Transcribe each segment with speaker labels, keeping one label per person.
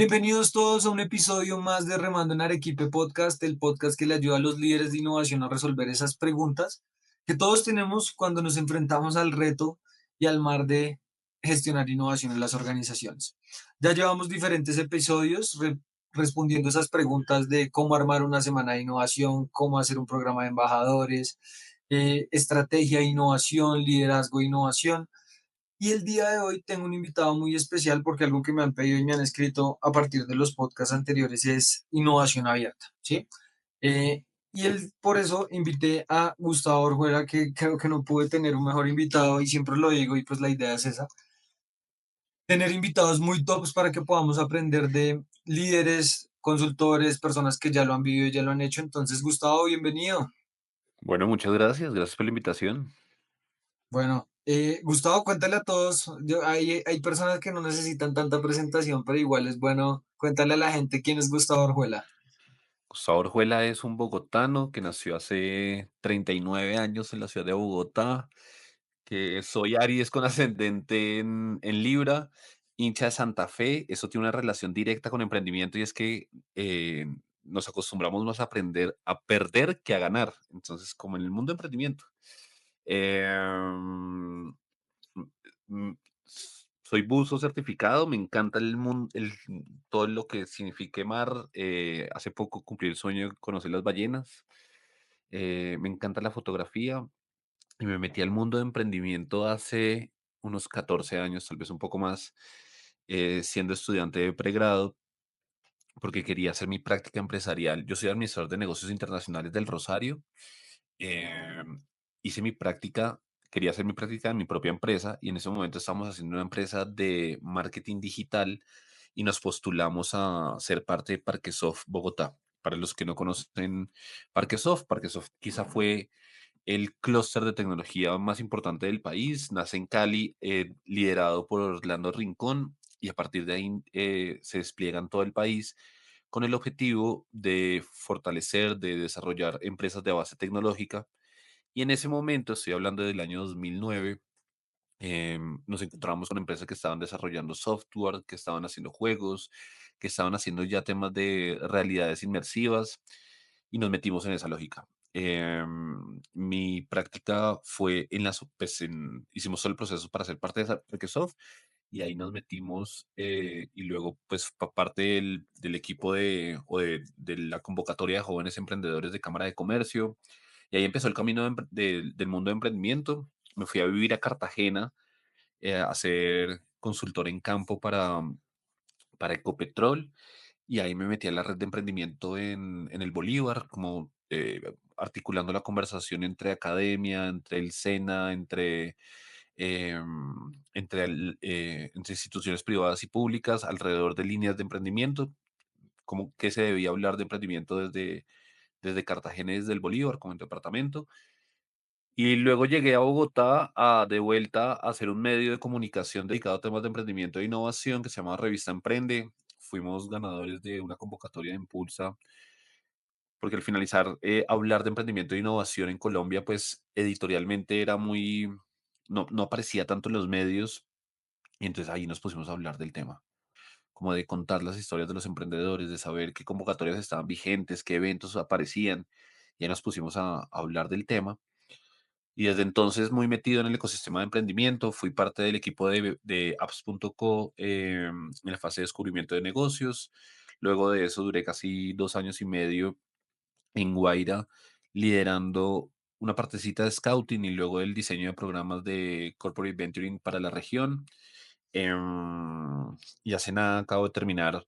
Speaker 1: Bienvenidos todos a un episodio más de Remando en Arequipe Podcast, el podcast que le ayuda a los líderes de innovación a resolver esas preguntas que todos tenemos cuando nos enfrentamos al reto y al mar de gestionar innovación en las organizaciones. Ya llevamos diferentes episodios respondiendo esas preguntas de cómo armar una semana de innovación, cómo hacer un programa de embajadores, estrategia de innovación, liderazgo de innovación. Y el día de hoy tengo un invitado muy especial porque algo que me han pedido y me han escrito a partir de los podcasts anteriores es innovación abierta, ¿sí? Y por eso invité a Gustavo Orjuela, que creo que no pude tener un mejor invitado y siempre lo digo y pues la idea es esa, tener invitados muy tops para que podamos aprender de líderes, consultores, personas que ya lo han vivido y ya lo han hecho. Entonces, Gustavo, bienvenido.
Speaker 2: Bueno, muchas gracias por la invitación.
Speaker 1: Bueno, Gustavo, cuéntale a todos, hay personas que no necesitan tanta presentación, pero igual es bueno, cuéntale a la gente quién es Gustavo Orjuela.
Speaker 2: Gustavo Orjuela es un bogotano que nació hace 39 años en la ciudad de Bogotá, que soy Aries con ascendente en Libra, hincha de Santa Fe. Eso tiene una relación directa con emprendimiento y es que nos acostumbramos más a aprender a perder que a ganar. Entonces, como en el mundo de emprendimiento. Em, Mm, Soy buzo certificado, me encanta el mundo, todo lo que signifique mar. Hace poco cumplí el sueño de conocer las ballenas. Me encanta la fotografía y me metí al mundo de emprendimiento hace unos 14 años, tal vez un poco más, siendo estudiante de pregrado, porque quería hacer mi práctica empresarial. Yo soy administrador de negocios internacionales del Rosario. Hice mi práctica, quería hacer mi práctica en mi propia empresa y en ese momento estábamos haciendo una empresa de marketing digital y nos postulamos a ser parte de Parquesoft Bogotá. Para los que no conocen Parquesoft quizá fue el clúster de tecnología más importante del país. Nace en Cali, liderado por Orlando Rincón, y a partir de ahí se despliega en todo el país con el objetivo de fortalecer, de desarrollar empresas de base tecnológica. Y en ese momento, estoy hablando del año 2009, nos encontramos con empresas que estaban desarrollando software, que estaban haciendo juegos, que estaban haciendo ya temas de realidades inmersivas y nos metimos en esa lógica. Mi práctica fue hicimos todo el proceso para ser parte de Microsoft y ahí nos metimos y luego pues parte del equipo de la convocatoria de jóvenes emprendedores de Cámara de Comercio y ahí empezó el camino del mundo de emprendimiento. Me fui a vivir a Cartagena, a ser consultor en campo para Ecopetrol, y ahí me metí a la red de emprendimiento en el Bolívar, como articulando la conversación entre academia, entre el SENA, entre instituciones privadas y públicas alrededor de líneas de emprendimiento, como que se debía hablar de emprendimiento desde Cartagena y desde el Bolívar como en departamento. Y luego llegué a Bogotá de vuelta a hacer un medio de comunicación dedicado a temas de emprendimiento e innovación que se llama Revista Emprende. Fuimos ganadores de una convocatoria de Impulsa, porque al finalizar, hablar de emprendimiento e innovación en Colombia, pues editorialmente era no aparecía tanto en los medios, y entonces ahí nos pusimos a hablar del tema, como de contar las historias de los emprendedores, de saber qué convocatorias estaban vigentes, qué eventos aparecían, y ahí nos pusimos a hablar del tema. Y desde entonces muy metido en el ecosistema de emprendimiento, fui parte del equipo de apps.co en la fase de descubrimiento de negocios. Luego de eso duré casi 2 años y medio en Guaira liderando una partecita de scouting y luego el diseño de programas de corporate venturing para la región. Y hace nada acabo de terminar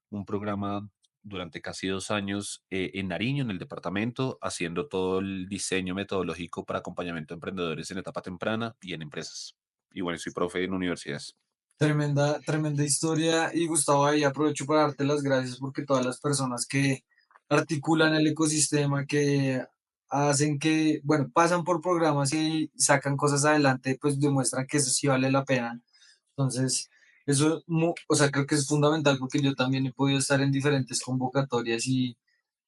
Speaker 2: un programa durante casi 2 años en Nariño, en el departamento, haciendo todo el diseño metodológico para acompañamiento de emprendedores en etapa temprana y en empresas. Y bueno, soy profe en universidades.
Speaker 1: Tremenda, tremenda historia. Y Gustavo, ahí aprovecho para darte las gracias porque todas las personas que articulan el ecosistema, que hacen que, bueno, pasan por programas y sacan cosas adelante, pues demuestran que eso sí vale la pena. Entonces, eso, o sea, creo que es fundamental porque yo también he podido estar en diferentes convocatorias y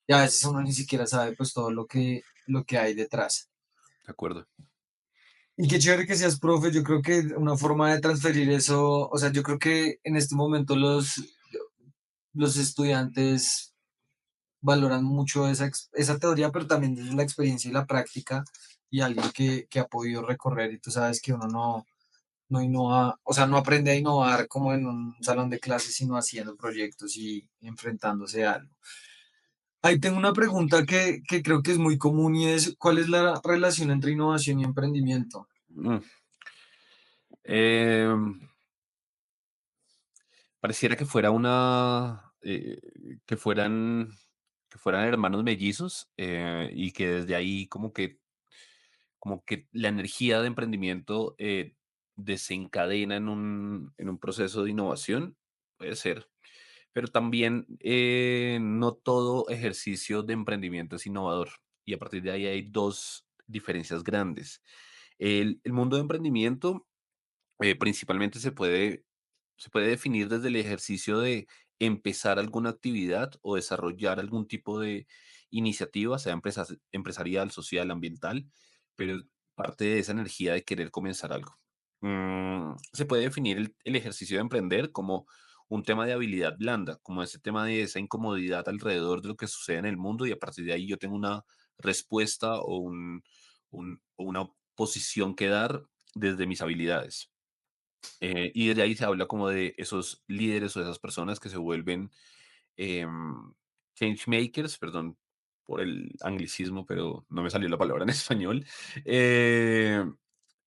Speaker 1: a veces uno ni siquiera sabe pues todo lo que hay detrás.
Speaker 2: De acuerdo.
Speaker 1: Y qué chévere que seas profe, yo creo que una forma de transferir eso, o sea, yo creo que en este momento los estudiantes valoran mucho esa teoría, pero también desde la experiencia y la práctica y alguien que ha podido recorrer y tú sabes que uno no innova, o sea, no aprende a innovar como en un salón de clases, sino haciendo proyectos y enfrentándose a algo. Ahí tengo una pregunta que creo que es muy común y es, ¿cuál es la relación entre innovación y emprendimiento?
Speaker 2: Mm. Em, Pareciera que fuera que fueran hermanos mellizos, y que desde ahí como que la energía de emprendimiento, desencadena en un proceso de innovación, puede ser. Pero también, no todo ejercicio de emprendimiento es innovador, y a partir de ahí hay 2 diferencias grandes. El mundo de emprendimiento, principalmente se puede definir desde el ejercicio de empezar alguna actividad o desarrollar algún tipo de iniciativa, sea empresarial, social, ambiental, pero parte de esa energía de querer comenzar algo. Se puede definir el ejercicio de emprender como un tema de habilidad blanda, como ese tema de esa incomodidad alrededor de lo que sucede en el mundo y a partir de ahí yo tengo una respuesta o o una posición que dar desde mis habilidades. Y desde ahí se habla como de esos líderes o esas personas que se vuelven change makers, perdón por el anglicismo, pero no me salió la palabra en español. eh,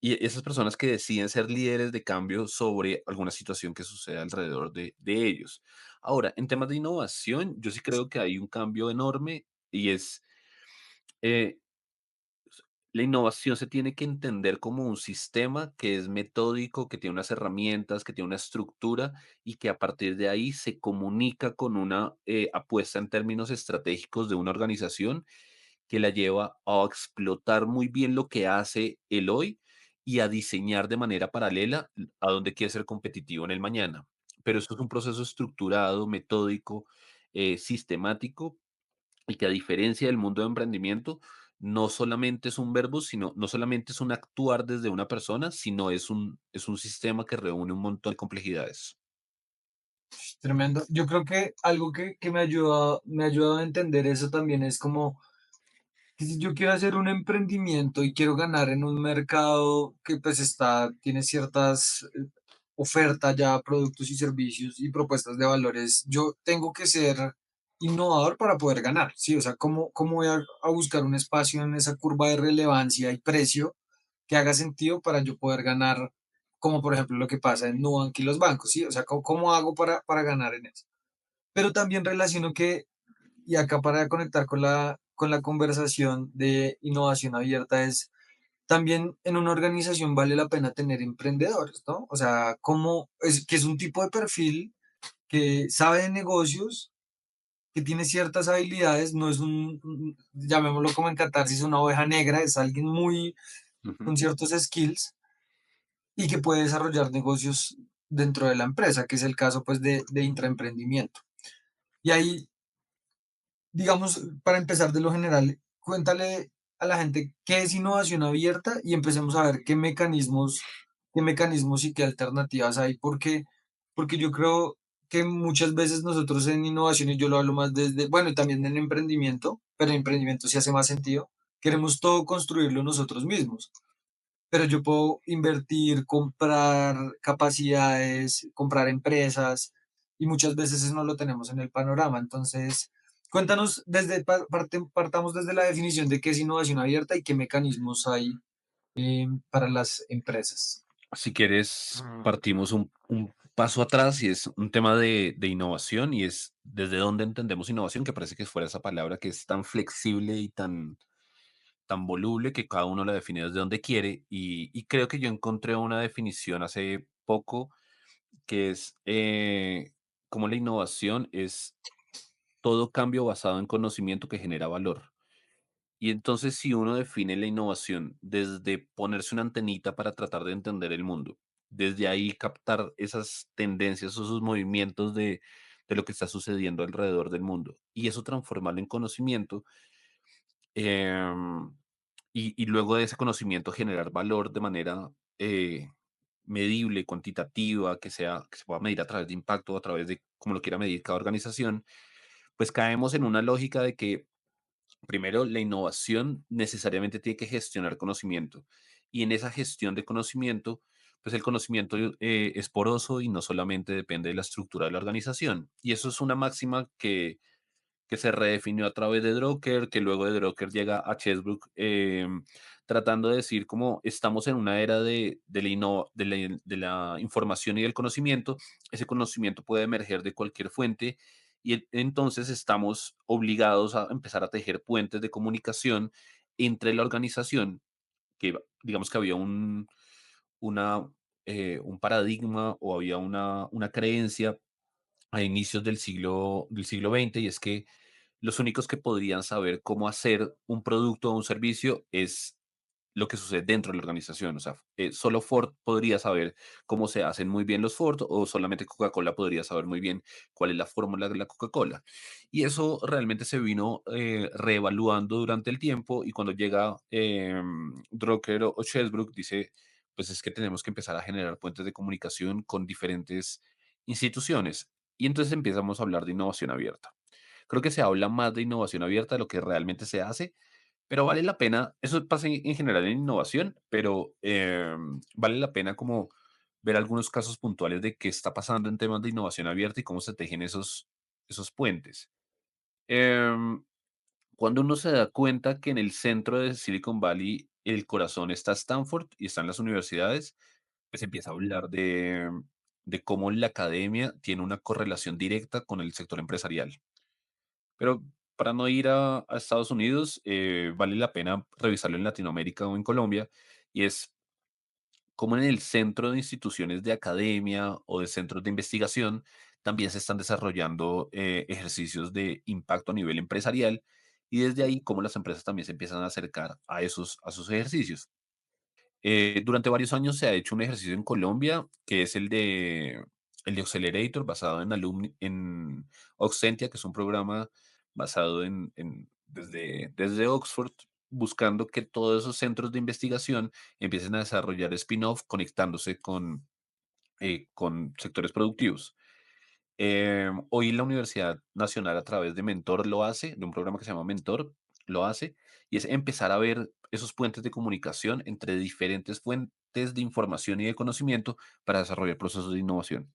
Speaker 2: y esas personas que deciden ser líderes de cambio sobre alguna situación que suceda alrededor de ellos. Ahora, en temas de innovación, yo sí creo que hay un cambio enorme y es eh, la innovación se tiene que entender como un sistema que es metódico, que tiene unas herramientas, que tiene una estructura y que a partir de ahí se comunica con una apuesta en términos estratégicos de una organización que la lleva a explotar muy bien lo que hace el hoy y a diseñar de manera paralela a donde quiere ser competitivo en el mañana. Pero esto es un proceso estructurado, metódico, sistemático y que a diferencia del mundo de emprendimiento, no solamente es un verbo, sino no solamente es un actuar desde una persona, sino es un sistema que reúne un montón de complejidades.
Speaker 1: Tremendo. Yo creo que algo que me ha ayudado a entender eso también es como que si yo quiero hacer un emprendimiento y quiero ganar en un mercado que pues tiene ciertas ofertas ya, productos y servicios y propuestas de valores, yo tengo que ser innovador para poder ganar, ¿sí? O sea, ¿cómo voy a buscar un espacio en esa curva de relevancia y precio que haga sentido para yo poder ganar, como por ejemplo lo que pasa en Nubank y los bancos, ¿sí? O sea, ¿cómo hago para ganar en eso? Pero también relaciono que y acá para conectar con la conversación de innovación abierta es, también en una organización vale la pena tener emprendedores, ¿no? O sea, que es un tipo de perfil que sabe de negocios, que tiene ciertas habilidades, no es llamémoslo como en Catarsis, una oveja negra, es alguien muy
Speaker 2: Ujú.
Speaker 1: con ciertos skills y que puede desarrollar negocios dentro de la empresa, que es el caso pues de intraemprendimiento. Y ahí digamos, para empezar de lo general, cuéntale a la gente qué es innovación abierta y empecemos a ver qué mecanismos y qué alternativas hay, porque yo creo que muchas veces nosotros en innovación, y yo lo hablo más desde, bueno, y también en emprendimiento, pero en emprendimiento sí hace más sentido, queremos todo construirlo nosotros mismos, pero yo puedo invertir, comprar capacidades, comprar empresas, y muchas veces eso no lo tenemos en el panorama. Entonces, cuéntanos, partamos desde la definición de qué es innovación abierta y qué mecanismos hay para las empresas.
Speaker 2: Si quieres, partimos un paso atrás y es un tema de innovación y es desde dónde entendemos innovación, que parece que fuera esa palabra que es tan flexible y tan voluble que cada uno la define desde donde quiere. Y creo que yo encontré una definición hace poco que es como la innovación es todo cambio basado en conocimiento que genera valor. Y entonces, si uno define la innovación desde ponerse una antenita para tratar de entender el mundo, desde ahí captar esas tendencias o esos movimientos de lo que está sucediendo alrededor del mundo, y eso transformarlo en conocimiento, em, y luego de ese conocimiento generar valor de manera medible, cuantitativa, que se pueda medir a través de impacto, a través como lo quiera medir cada organización, pues caemos en una lógica de que primero la innovación necesariamente tiene que gestionar conocimiento y en esa gestión de conocimiento, pues el conocimiento es poroso y no solamente depende de la estructura de la organización. Y eso es una máxima que se redefinió a través de Drucker, que luego de Drucker llega a Chesbrook, tratando de decir cómo estamos en una era de la información y del conocimiento. Ese conocimiento puede emerger de cualquier fuente y entonces estamos obligados a empezar a tejer puentes de comunicación entre la organización, que digamos que había una, un paradigma o había una creencia a inicios del siglo XX, y es que los únicos que podrían saber cómo hacer un producto o un servicio es lo que sucede dentro de la organización. O sea, solo Ford podría saber cómo se hacen muy bien los Ford, o solamente Coca-Cola podría saber muy bien cuál es la fórmula de la Coca-Cola. Y eso realmente se vino reevaluando durante el tiempo, y cuando llega Drucker o Chesbrook dice, pues es que tenemos que empezar a generar puentes de comunicación con diferentes instituciones. Y entonces empezamos a hablar de innovación abierta. Creo que se habla más de innovación abierta de lo que realmente se hace, pero vale la pena, eso pasa en general en innovación, pero vale la pena como ver algunos casos puntuales de qué está pasando en temas de innovación abierta y cómo se tejen esos puentes. Em, Cuando uno se da cuenta que en el centro de Silicon Valley el corazón está Stanford y están las universidades, pues empieza a hablar de cómo la academia tiene una correlación directa con el sector empresarial. Pero para no ir a Estados Unidos, vale la pena revisarlo en Latinoamérica o en Colombia, y es cómo en el centro de instituciones de academia o de centros de investigación también se están desarrollando ejercicios de impacto a nivel empresarial, y desde ahí cómo las empresas también se empiezan a acercar a sus ejercicios. Durante varios años se ha hecho un ejercicio en Colombia que es el de Accelerator, basado en Oxentia, que es un programa basado desde Oxford, buscando que todos esos centros de investigación empiecen a desarrollar spin-off conectándose con sectores productivos. Hoy la Universidad Nacional, a través de Mentor, lo hace, de un programa que se llama Mentor, lo hace, y es empezar a ver esos puentes de comunicación entre diferentes fuentes de información y de conocimiento para desarrollar procesos de innovación.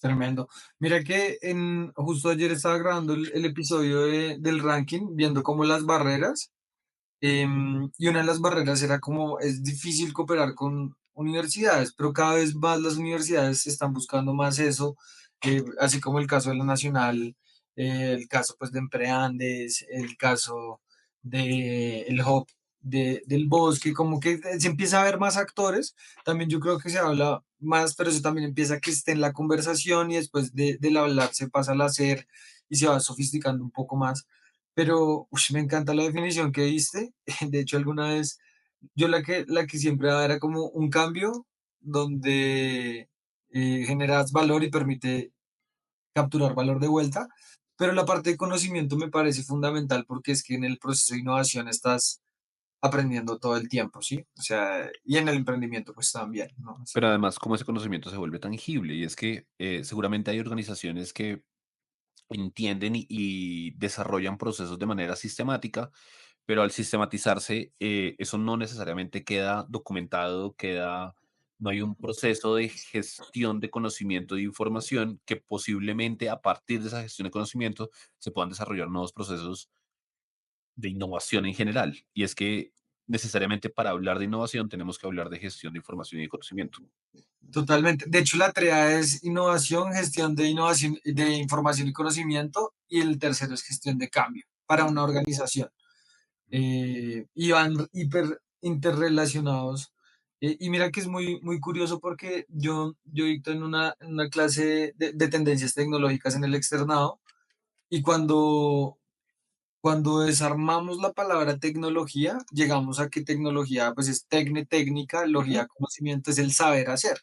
Speaker 1: Tremendo. Mira que justo ayer estaba grabando el episodio del ranking, viendo como las barreras. Y una de las barreras era como es difícil cooperar con universidades, pero cada vez más las universidades están buscando más eso, así como el caso de la Nacional, el caso pues de Empreandes, el caso de el Hub del Bosque, como que se empieza a ver más actores. También yo creo que se habla más, pero eso también empieza a que esté en la conversación, y después del hablar se pasa al hacer y se va sofisticando un poco más. Pero me encanta la definición que diste. De hecho, alguna vez yo la que siempre daba era como un cambio donde generas valor y permite capturar valor de vuelta. Pero la parte de conocimiento me parece fundamental, porque es que en el proceso de innovación estás aprendiendo todo el tiempo, ¿sí? O sea, y en el emprendimiento pues también, ¿no? Así
Speaker 2: Pero
Speaker 1: que
Speaker 2: además, cómo ese conocimiento se vuelve tangible, y es que seguramente hay organizaciones que entienden y desarrollan procesos de manera sistemática, pero al sistematizarse, eso no necesariamente queda documentado, no hay un proceso de gestión de conocimiento de información que posiblemente a partir de esa gestión de conocimiento se puedan desarrollar nuevos procesos de innovación en general. Y es que necesariamente para hablar de innovación tenemos que hablar de gestión de información y de conocimiento.
Speaker 1: totalmente. De hecho, la tarea es innovación, gestión de innovación, de información y conocimiento, y el tercero es gestión de cambio para una organización. Y van hiper interrelacionados. Y mira que es muy, muy curioso, porque yo dicto en una clase de tendencias tecnológicas en el externado, y cuando desarmamos la palabra tecnología, llegamos a que tecnología pues es técnica, logía, conocimiento es el saber hacer.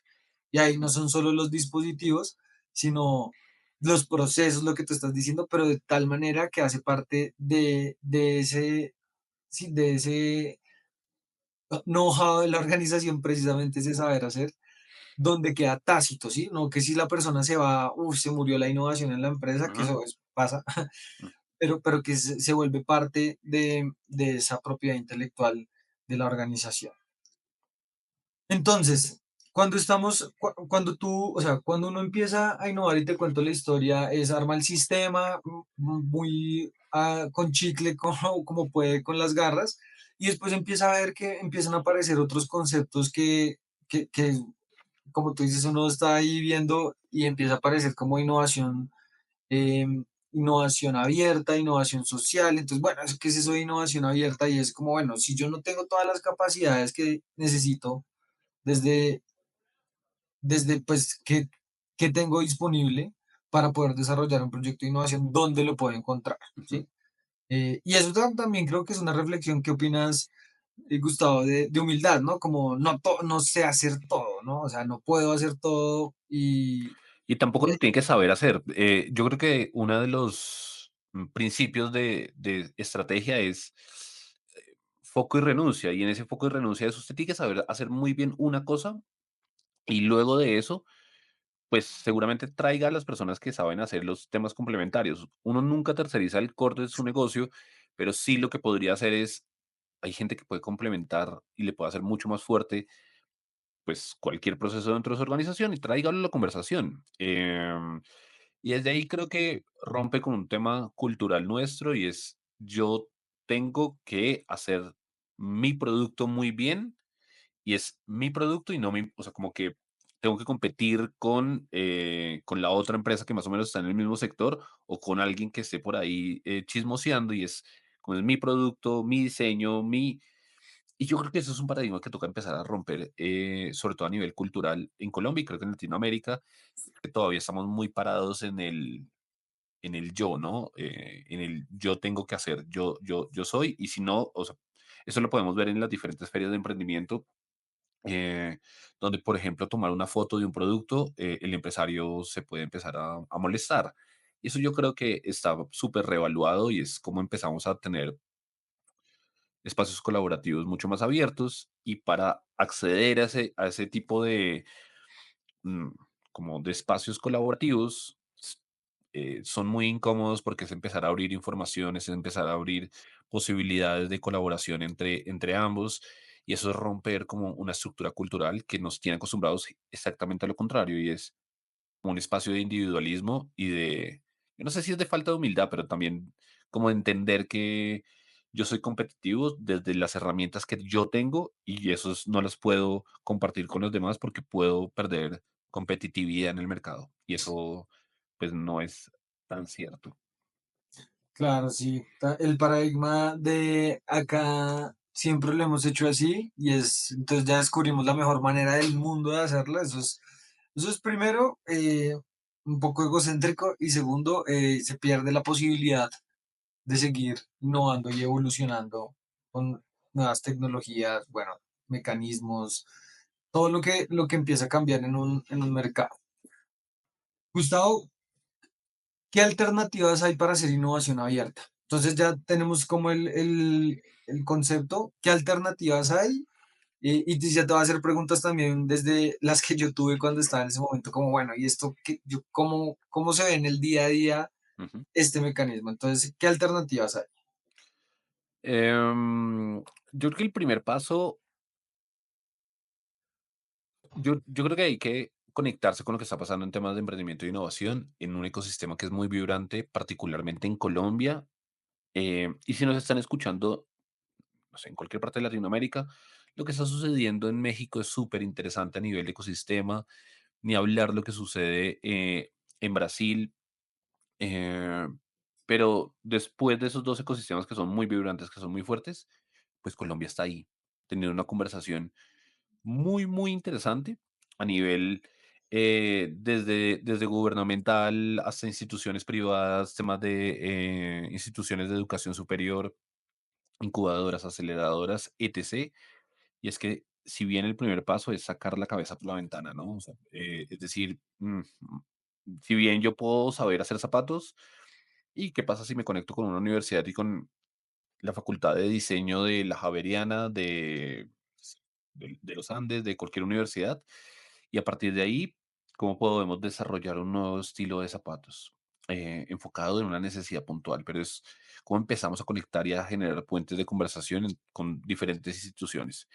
Speaker 1: Y ahí no son solo los dispositivos, sino los procesos, lo que tú estás diciendo, pero de tal manera que hace parte de ese, sí, de ese know-how de la organización, precisamente ese saber hacer. donde queda tácito, ¿sí? No que si la persona se va, uff, se murió la innovación en la empresa, que
Speaker 2: Ujú,
Speaker 1: eso pasa,
Speaker 2: mm.
Speaker 1: pero que se vuelve parte de esa propiedad intelectual de la organización. Entonces, cuando tú, o sea, cuando uno empieza a innovar y te cuento la historia, es arma el sistema muy con chicle, como puede con las garras, y después empieza a ver que empiezan a aparecer otros conceptos que, como tú dices, uno está ahí viendo y empieza a aparecer como innovación, innovación abierta, innovación social. Entonces, bueno, ¿qué es eso de innovación abierta? Y es como, bueno, si yo no tengo todas las capacidades que necesito, desde desde pues qué tengo disponible para poder desarrollar un proyecto de innovación, dónde lo puedo encontrar,
Speaker 2: Ujú.
Speaker 1: ¿sí? Y eso también creo que es una reflexión. ¿Qué opinas, Gustavo, de humildad, ¿no? Como no sé hacer todo, ¿no? O sea, no puedo hacer todo
Speaker 2: Y tampoco
Speaker 1: y,
Speaker 2: lo tiene que saber hacer. Yo creo que uno de los principios de estrategia es foco y renuncia. Y en ese foco y renuncia es usted tiene que saber hacer muy bien una cosa y luego de eso, pues seguramente traiga a las personas que saben hacer los temas complementarios. Uno nunca terceriza el core de su negocio, pero sí lo que podría hacer es, hay gente que puede complementar y le puede hacer mucho más fuerte pues cualquier proceso dentro de su organización y tráigalo a la conversación. Y desde ahí creo que rompe con un tema cultural nuestro y es yo tengo que hacer mi producto muy bien y es mi producto y no mi, o sea, como que tengo que competir con la otra empresa que más o menos está en el mismo sector o con alguien que esté por ahí chismoseando y es como es mi producto, mi diseño, mi, y yo creo que eso es un paradigma que toca empezar a romper, sobre todo a nivel cultural en Colombia y creo que en Latinoamérica, que todavía estamos muy parados en el yo, ¿no? En el yo tengo que hacer, yo soy, y si no, o sea, eso lo podemos ver en las diferentes ferias de emprendimiento, donde, por ejemplo, tomar una foto de un producto, el empresario se puede empezar a molestar. Y eso yo creo que está súper revaluado y es como empezamos a tener espacios colaborativos mucho más abiertos y para acceder a ese tipo de, mm, como de espacios colaborativos, son muy incómodos porque es empezar a abrir información, es empezar a abrir posibilidades de colaboración entre ambos y eso es romper como una estructura cultural que nos tiene acostumbrados exactamente a lo contrario y es como un espacio de individualismo y de, yo no sé si es de falta de humildad, pero también como de entender que yo soy competitivo desde las herramientas que yo tengo y esos no las puedo compartir con los demás porque puedo perder competitividad en el mercado. Y eso pues no es tan cierto.
Speaker 1: claro, sí, el paradigma de acá siempre lo hemos hecho así y entonces ya descubrimos la mejor manera del mundo de hacerlo. Eso es primero, un poco egocéntrico, y segundo, se pierde la posibilidad de seguir innovando y evolucionando con nuevas tecnologías, bueno, mecanismos, todo lo que empieza a cambiar en un mercado. Gustavo, ¿qué alternativas hay para hacer innovación abierta? Entonces ya tenemos como el concepto, ¿qué alternativas hay? Ya te voy a hacer preguntas también desde las que yo tuve cuando estaba en ese momento, como bueno, ¿y esto cómo se ve en el día a día
Speaker 2: Ujú.
Speaker 1: este mecanismo? Entonces, ¿qué alternativas hay?
Speaker 2: Yo creo que el primer paso, yo creo que hay que conectarse con lo que está pasando en temas de emprendimiento e innovación en un ecosistema que es muy vibrante, particularmente en Colombia. Y si nos están escuchando, no sé, en cualquier parte de Latinoamérica, lo que está sucediendo en México es súper interesante a nivel de ecosistema, ni hablar lo que sucede en Brasil. eh, pero después de esos dos ecosistemas que son muy vibrantes, que son muy fuertes, pues Colombia está ahí, teniendo una conversación muy, muy interesante a nivel desde gubernamental hasta instituciones privadas, temas de instituciones de educación superior, incubadoras, aceleradoras, etc. Y es que si bien el primer paso es sacar la cabeza por la ventana, ¿no? O sea, es decir, si bien yo puedo saber hacer zapatos, ¿y qué pasa si me conecto con una universidad y con la facultad de diseño de la Javeriana, de los Andes, de cualquier universidad? Y a partir de ahí, ¿cómo podemos desarrollar un nuevo estilo de zapatos? Enfocado en una necesidad puntual, pero es cómo empezamos a conectar y a generar puentes de conversación con diferentes instituciones.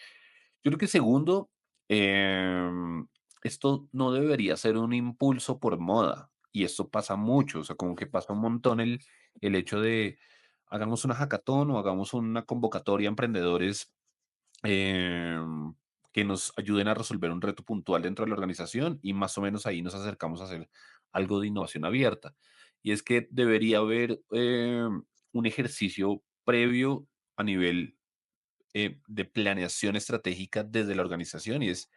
Speaker 2: Yo creo que segundo, esto no debería ser un impulso por moda, y esto pasa mucho, o sea, como que pasa un montón el hecho de hagamos una hackathon o hagamos una convocatoria a emprendedores em, que nos ayuden a resolver un reto puntual dentro de la organización y más o menos ahí nos acercamos a hacer algo de innovación abierta. Y es que debería haber un ejercicio previo a nivel de planeación estratégica desde la organización y es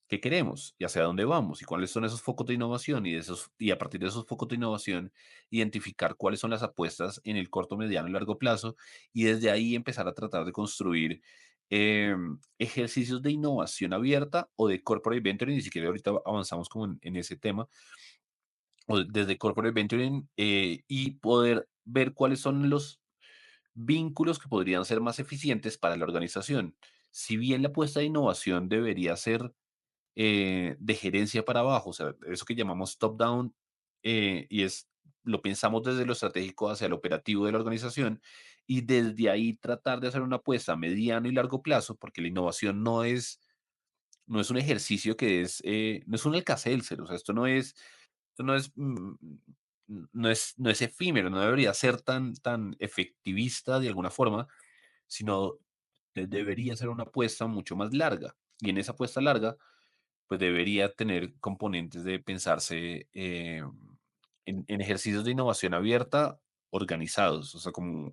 Speaker 2: qué queremos y hacia dónde vamos y cuáles son esos focos de innovación y a partir de esos focos de innovación identificar cuáles son las apuestas en el corto, mediano y largo plazo y desde ahí empezar a tratar de construir ejercicios de innovación abierta o de corporate venturing, ni siquiera ahorita avanzamos como en ese tema, o desde corporate venturing y poder ver cuáles son los vínculos que podrían ser más eficientes para la organización. Si bien la apuesta de innovación debería ser de gerencia para abajo, o sea, eso que llamamos top-down, y es, lo pensamos desde lo estratégico hacia lo operativo de la organización, y desde ahí tratar de hacer una apuesta a mediano y largo plazo, porque la innovación no es un ejercicio que es, no es un Alka-Seltzer, o sea, esto no es, no es efímero, no debería ser tan efectivista de alguna forma, sino debería ser una apuesta mucho más larga. Y en esa apuesta larga, pues debería tener componentes de pensarse en ejercicios de innovación abierta organizados, o sea, como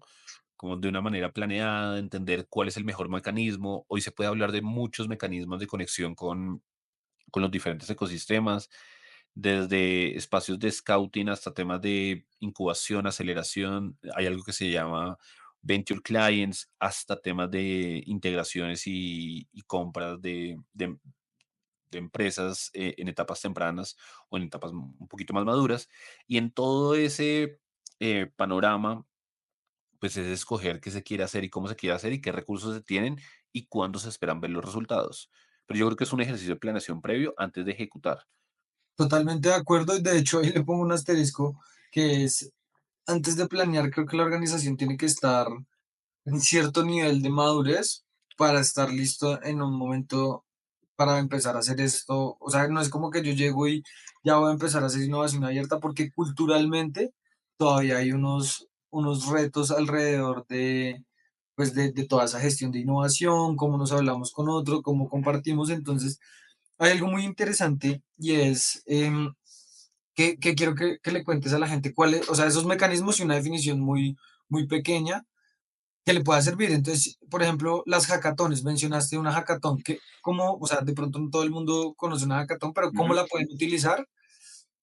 Speaker 2: de una manera planeada, entender cuál es el mejor mecanismo. Hoy se puede hablar de muchos mecanismos de conexión con los diferentes ecosistemas, desde espacios de scouting hasta temas de incubación, aceleración. Hay algo que se llama Venture Clients, hasta temas de integraciones y compras de empresas en etapas tempranas o en etapas un poquito más maduras. Y en todo ese panorama, pues es escoger qué se quiere hacer y cómo se quiere hacer y qué recursos se tienen y cuándo se esperan ver los resultados. Pero yo creo que es un ejercicio de planeación previo antes de ejecutar.
Speaker 1: Totalmente de acuerdo y de hecho ahí le pongo un asterisco que es, antes de planear, creo que la organización tiene que estar en cierto nivel de madurez para estar listo en un momento para empezar a hacer esto. O sea, no es como que yo llego y ya voy a empezar a hacer innovación abierta porque culturalmente todavía hay unos retos alrededor de, pues de toda esa gestión de innovación, cómo nos hablamos con otro, cómo compartimos. Entonces, hay algo muy interesante y es que quiero que le cuentes a la gente cuáles, o sea, esos mecanismos y una definición muy pequeña que le pueda servir. Entonces, por ejemplo, las hackatones, mencionaste una hackathon que, ¿cómo? O sea, de pronto no todo el mundo conoce una hackathon, pero ¿cómo
Speaker 2: Ujú.
Speaker 1: la pueden utilizar?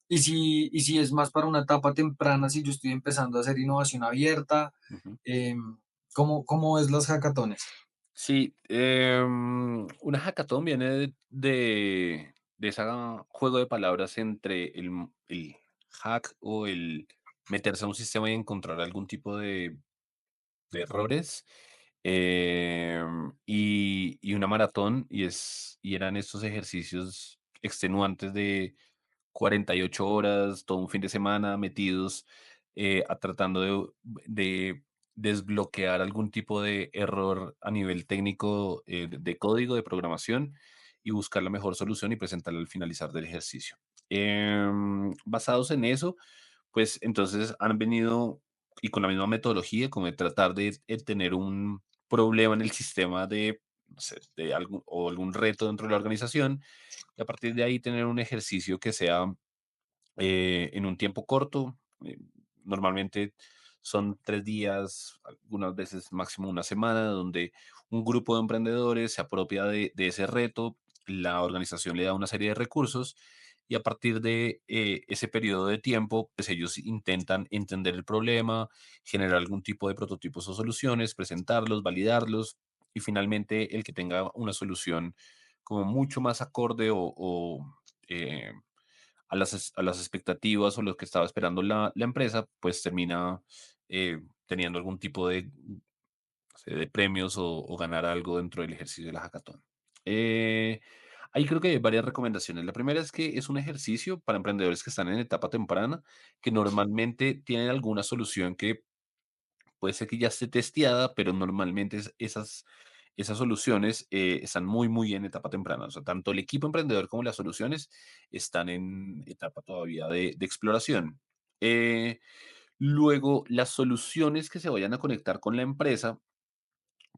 Speaker 1: Y si es más para una etapa temprana, si yo estoy empezando a hacer innovación abierta,
Speaker 2: Ujú.
Speaker 1: ¿cómo es las hackatones?
Speaker 2: Sí, una hackathon viene de ese juego de palabras entre el hack o el meterse a un sistema y encontrar algún tipo de errores, y una maratón, y eran estos ejercicios extenuantes de 48 horas, todo un fin de semana metidos tratando de desbloquear algún tipo de error a nivel técnico de código, de programación, y buscar la mejor solución y presentarla al finalizar del ejercicio. Basados en eso, pues entonces han venido y con la misma metodología, como de tratar de tener un problema en el sistema de, no sé, de algún, o algún reto dentro de la organización, y a partir de ahí tener un ejercicio que sea en un tiempo corto. Normalmente son 3 días, algunas veces máximo una semana, donde un grupo de emprendedores se apropia de ese reto, la organización le da una serie de recursos y a partir de ese periodo de tiempo, pues ellos intentan entender el problema, generar algún tipo de prototipos o soluciones, presentarlos, validarlos y finalmente el que tenga una solución como mucho más acorde eh, a las expectativas o lo que estaba esperando la empresa, pues termina teniendo algún tipo de, no sé, de premios o ganar algo dentro del ejercicio de la hackathon. Eh, Ahí creo que hay varias recomendaciones. La primera es que es un ejercicio para emprendedores que están en etapa temprana, que normalmente tienen alguna solución que puede ser que ya esté testeada, pero normalmente esas soluciones están muy, muy en etapa temprana. O sea, tanto el equipo emprendedor como las soluciones están en etapa todavía de exploración. Eh, Luego, las soluciones que se vayan a conectar con la empresa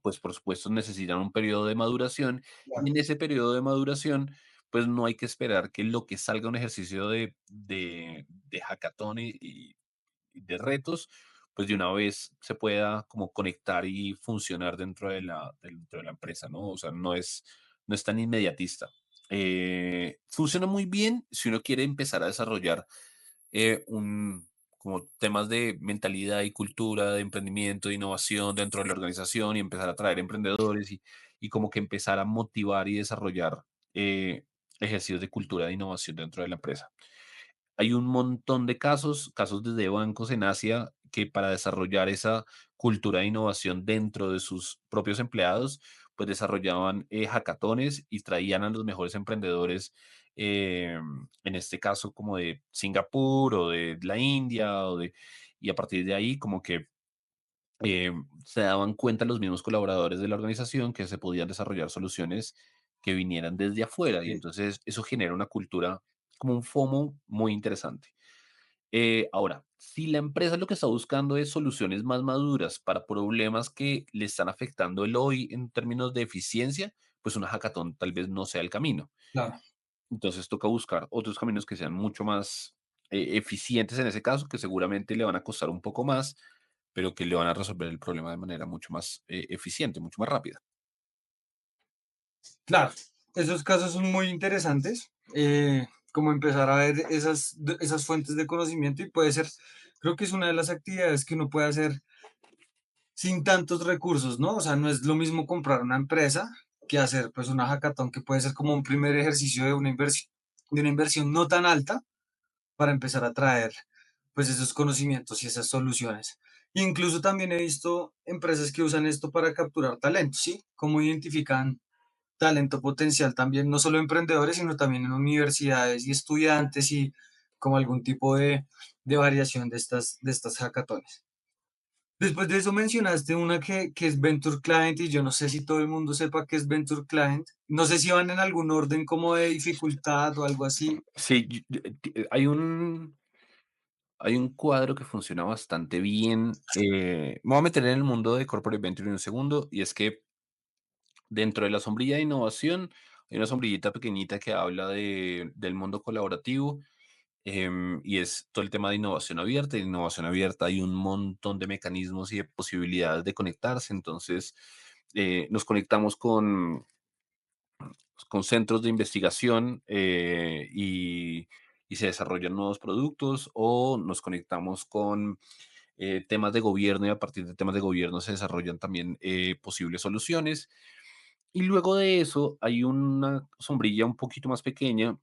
Speaker 2: pues, por supuesto, necesitan un periodo de maduración, y
Speaker 1: Claro,
Speaker 2: en ese periodo de maduración, pues, no hay que esperar que lo que salga un ejercicio de hackathon y de retos, pues, de una vez se pueda como conectar y funcionar dentro de la empresa, ¿no? O sea, no es tan inmediatista. Funciona muy bien si uno quiere empezar a desarrollar como temas de mentalidad y cultura, de emprendimiento, de innovación dentro de la organización y empezar a traer emprendedores y como que empezar a motivar y desarrollar ejercicios de cultura de innovación dentro de la empresa. Hay un montón de casos desde bancos en Asia que para desarrollar esa cultura de innovación dentro de sus propios empleados, pues desarrollaban hackatones y traían a los mejores emprendedores, en este caso como de Singapur o de la India y a partir de ahí como que se daban cuenta los mismos colaboradores de la organización que se podían desarrollar soluciones que vinieran desde afuera y
Speaker 1: sí,
Speaker 2: entonces eso genera una cultura como un FOMO muy interesante. Ahora, si la empresa lo que está buscando es soluciones más maduras para problemas que le están afectando el hoy en términos de eficiencia, pues una hackathon tal vez no sea el camino.
Speaker 1: claro.
Speaker 2: Entonces toca buscar otros caminos que sean mucho más eficientes en ese caso, que seguramente le van a costar un poco más, pero que le van a resolver el problema de manera mucho más eficiente, mucho más rápida.
Speaker 1: Claro, esos casos son muy interesantes, como empezar a ver esas fuentes de conocimiento y puede ser, creo que es una de las actividades que uno puede hacer sin tantos recursos, ¿no? O sea, no es lo mismo comprar una empresa que hacer pues una hackathon que puede ser como un primer ejercicio de una inversión no tan alta para empezar a traer pues esos conocimientos y esas soluciones. Incluso también he visto empresas que usan esto para capturar talento, ¿sí? Cómo identifican talento potencial también, no solo emprendedores, sino también en universidades y estudiantes y como algún tipo de variación de estas hackatones. Después de eso mencionaste una que es Venture Client y yo no sé si todo el mundo sepa qué es Venture Client. No sé si van en algún orden como de dificultad o algo así.
Speaker 2: Sí, hay un cuadro que funciona bastante bien. Me voy a meter en el mundo de Corporate Venture en un segundo, y es que dentro de la sombrilla de innovación hay una sombrillita pequeñita que habla del mundo colaborativo. Y es todo el tema de innovación abierta. En innovación abierta hay un montón de mecanismos y de posibilidades de conectarse. Entonces, nos conectamos con centros de investigación y se desarrollan nuevos productos, o nos conectamos con temas de gobierno y a partir de temas de gobierno se desarrollan también posibles soluciones. Y luego de eso hay una sombrilla un poquito más pequeña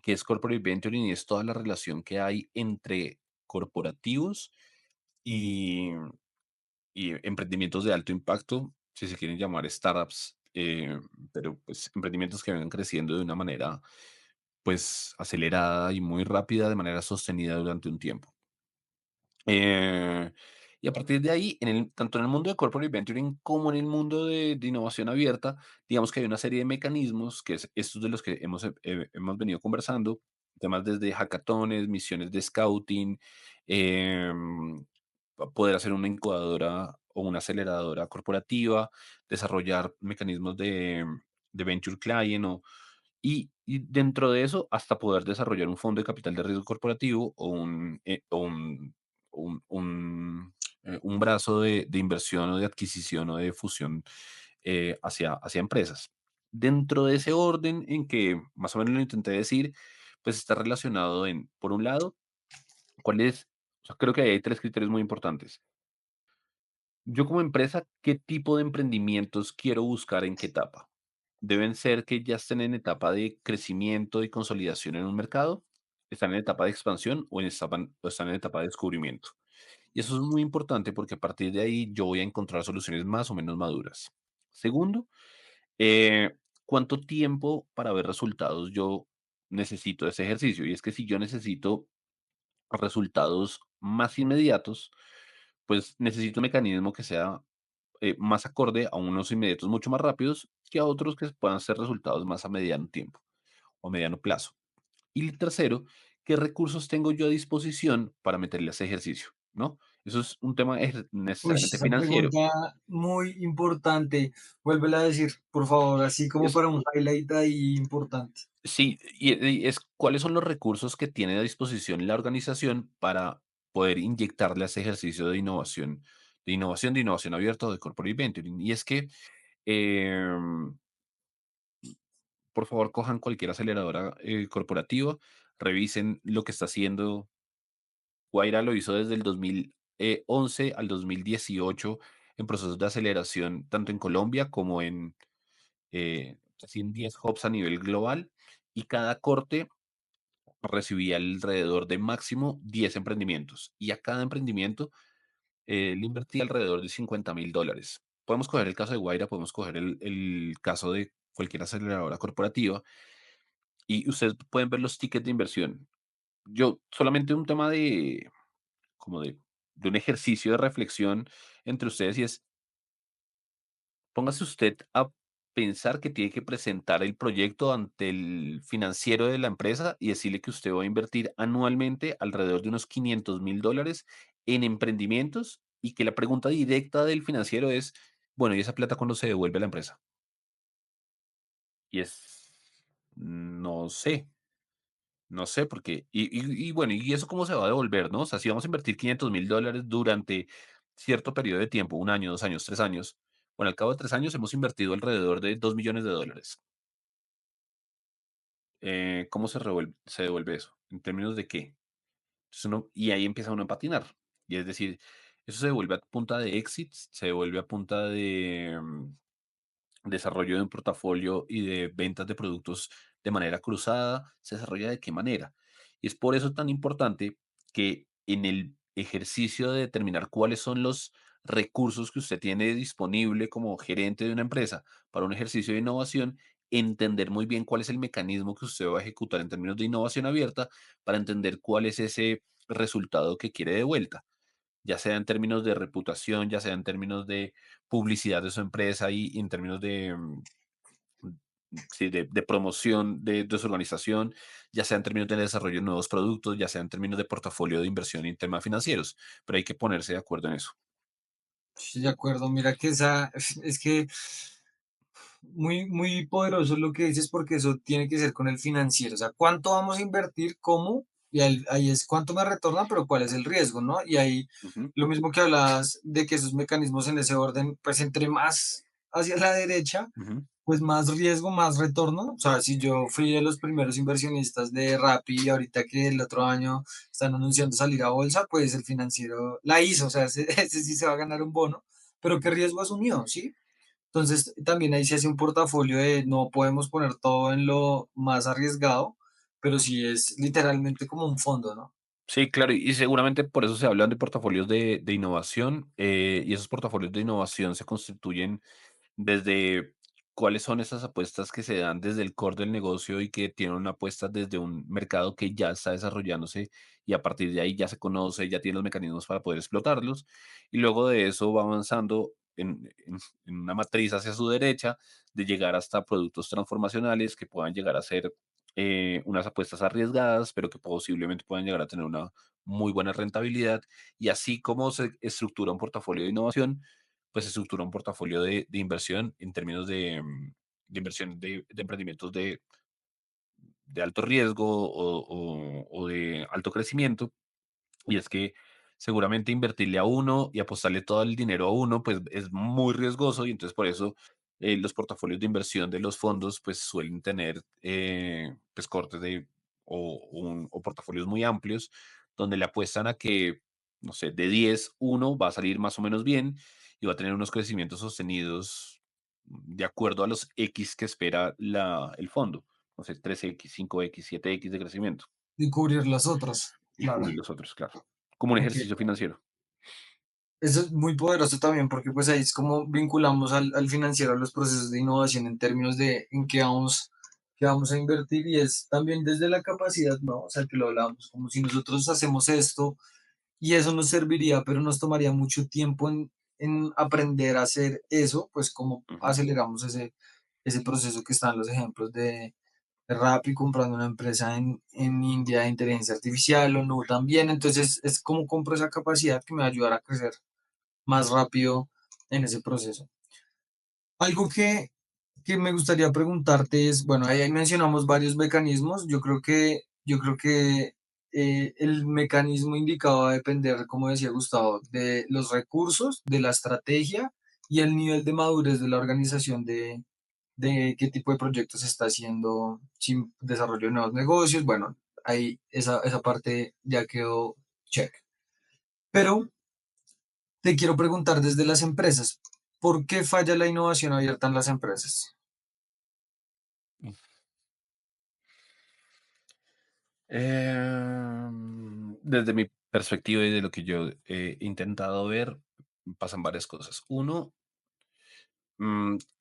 Speaker 2: que es Corporate Venturing, y es toda la relación que hay entre corporativos y, y emprendimientos de alto impacto, si se quieren llamar startups, pero pues emprendimientos que vengan creciendo de una manera pues acelerada y muy rápida, de manera sostenida durante un tiempo. Eh, y a partir de ahí, tanto en el mundo de corporate venturing como en el mundo de innovación abierta, digamos que hay una serie de mecanismos, que es estos de los que hemos venido conversando, temas desde hackatones, misiones de scouting, poder hacer una incubadora o una aceleradora corporativa, desarrollar mecanismos de venture client y dentro de eso, hasta poder desarrollar un fondo de capital de riesgo corporativo o un brazo de inversión o de adquisición o de fusión hacia empresas. Dentro de ese orden en que más o menos lo intenté decir, pues está relacionado por un lado, cuál es, o sea, creo que ahí hay tres criterios muy importantes. Yo como empresa, ¿qué tipo de emprendimientos quiero buscar en qué etapa? Deben ser que ya estén en etapa de crecimiento y consolidación en un mercado, están en etapa de expansión o están en etapa de descubrimiento. Y eso es muy importante porque a partir de ahí yo voy a encontrar soluciones más o menos maduras. Segundo, eh, ¿cuánto tiempo para ver resultados yo necesito de ese ejercicio? Y es que si yo necesito resultados más inmediatos, pues necesito un mecanismo que sea más acorde a unos inmediatos mucho más rápidos que a otros que puedan ser resultados más a mediano tiempo o mediano plazo. Y el tercero, ¿qué recursos tengo yo a disposición para meterle a ese ejercicio? ¿No? Eso es un tema
Speaker 1: Uy,
Speaker 2: necesariamente
Speaker 1: esa
Speaker 2: financiero.
Speaker 1: pregunta muy importante. Vuélvela a decir, por favor, así como
Speaker 2: Es,
Speaker 1: para un highlight ahí importante.
Speaker 2: sí, y es cuáles son los recursos que tiene a disposición la organización para poder inyectarle a ese ejercicio de innovación abierta o de corporate venturing. Y es que, em, por favor, cojan cualquier aceleradora corporativa, revisen lo que está haciendo. Guaira lo hizo desde el 2011 al 2018 en procesos de aceleración, tanto en Colombia como así en 10 hubs a nivel global, y cada corte recibía alrededor de máximo 10 emprendimientos, y a cada emprendimiento le invertía alrededor de $50,000. Podemos coger el caso de Guaira, podemos coger el caso de cualquier aceleradora corporativa, y ustedes pueden ver los tickets de inversión. Yo solamente un tema como de un ejercicio de reflexión entre ustedes y es, póngase usted a pensar que tiene que presentar el proyecto ante el financiero de la empresa y decirle que usted va a invertir anualmente alrededor de unos $500,000 en emprendimientos y que la pregunta directa del financiero es, bueno, ¿y esa plata cuándo se devuelve a la empresa? Y es, no sé. No sé, porque, y bueno, ¿y eso cómo se va a devolver, no? O sea, si vamos a invertir $500,000 durante cierto periodo de tiempo, un año, 2 años, 3 años, bueno, al cabo de 3 años hemos invertido alrededor de $2 millones. ¿Cómo se devuelve eso? ¿En términos de qué? Entonces y ahí empieza uno a patinar. Y es decir, eso se devuelve a punta de exits, se devuelve a punta de desarrollo de un portafolio y de ventas de productos de manera cruzada, se desarrolla de qué manera. Y es por eso tan importante que en el ejercicio de determinar cuáles son los recursos que usted tiene disponible como gerente de una empresa para un ejercicio de innovación, entender muy bien cuál es el mecanismo que usted va a ejecutar en términos de innovación abierta para entender cuál es ese resultado que quiere de vuelta, ya sea en términos de reputación, ya sea en términos de publicidad de su empresa y en términos sí, de promoción de su organización, ya sea en términos de desarrollo de nuevos productos, ya sea en términos de portafolio de inversión y en temas financieros, pero hay que ponerse de acuerdo en eso.
Speaker 1: Estoy de acuerdo, mira que esa, es que muy, muy poderoso lo que dices porque eso tiene que ser con el financiero, o sea, cuánto vamos a invertir, cómo, y ahí es cuánto me retorna, pero cuál es el riesgo, ¿no? Y ahí
Speaker 2: Ujú,
Speaker 1: lo mismo que hablabas de que esos mecanismos en ese orden, pues entre más hacia la derecha,
Speaker 2: ujú,
Speaker 1: pues más riesgo, más retorno. O sea, si yo fui de los primeros inversionistas de Rappi y ahorita que el otro año están anunciando salir a bolsa, pues el financiero la hizo, o sea, ese, ese sí se va a ganar un bono, pero ¿qué riesgo asumió? ¿Sí? Entonces, también ahí se hace un portafolio de no podemos poner todo en lo más arriesgado, pero sí es literalmente como un fondo, ¿no?
Speaker 2: sí, claro, y seguramente por eso se hablan de portafolios de innovación, y esos portafolios de innovación se constituyen desde cuáles son esas apuestas que se dan desde el core del negocio y que tienen una apuesta desde un mercado que ya está desarrollándose y a partir de ahí ya se conoce, ya tiene los mecanismos para poder explotarlos. Y luego de eso va avanzando en una matriz hacia su derecha de llegar hasta productos transformacionales que puedan llegar a ser unas apuestas arriesgadas, pero que posiblemente puedan llegar a tener una muy buena rentabilidad. Y así como se estructura un portafolio de innovación, pues se estructura un portafolio de inversión en términos de inversión de emprendimientos de alto riesgo o de alto crecimiento. Y es que seguramente invertirle a uno y apostarle todo el dinero a uno, pues es muy riesgoso y entonces por eso los portafolios de inversión de los fondos pues suelen tener pues cortes o portafolios muy amplios donde le apuestan a que, no sé, de 10 uno va a salir más o menos bien y va a tener unos crecimientos sostenidos de acuerdo a los X que espera el fondo. No sé, 3X, 5X, 7X de crecimiento
Speaker 1: Y cubrir las otras,
Speaker 2: y
Speaker 1: claro.
Speaker 2: cubrir los otros, claro. Como un
Speaker 1: Ok.
Speaker 2: ejercicio financiero.
Speaker 1: eso es muy poderoso también porque pues ahí es como vinculamos al financiero a los procesos de innovación en términos de en qué vamos a invertir y es también desde la capacidad, ¿no? O sea, que lo hablamos, como si nosotros hacemos esto y eso nos serviría, pero nos tomaría mucho tiempo en aprender a hacer eso, pues como
Speaker 2: Ujú.
Speaker 1: aceleramos ese proceso que están los ejemplos de Rappi comprando una empresa en India de inteligencia artificial o no también, entonces es como compro esa capacidad que me va a ayudar a crecer más rápido en ese proceso. Algo que me gustaría preguntarte es, bueno, ahí mencionamos varios mecanismos, yo creo que el mecanismo indicado va a depender, como decía Gustavo, de los recursos, de la estrategia y el nivel de madurez de la organización de qué tipo de proyectos se está haciendo, sin desarrollo de nuevos negocios, bueno, ahí esa parte ya quedó check. Pero te quiero preguntar desde las empresas, ¿por qué falla la innovación abierta en las empresas?
Speaker 2: Desde mi perspectiva y de lo que yo he intentado ver, pasan varias cosas. Uno,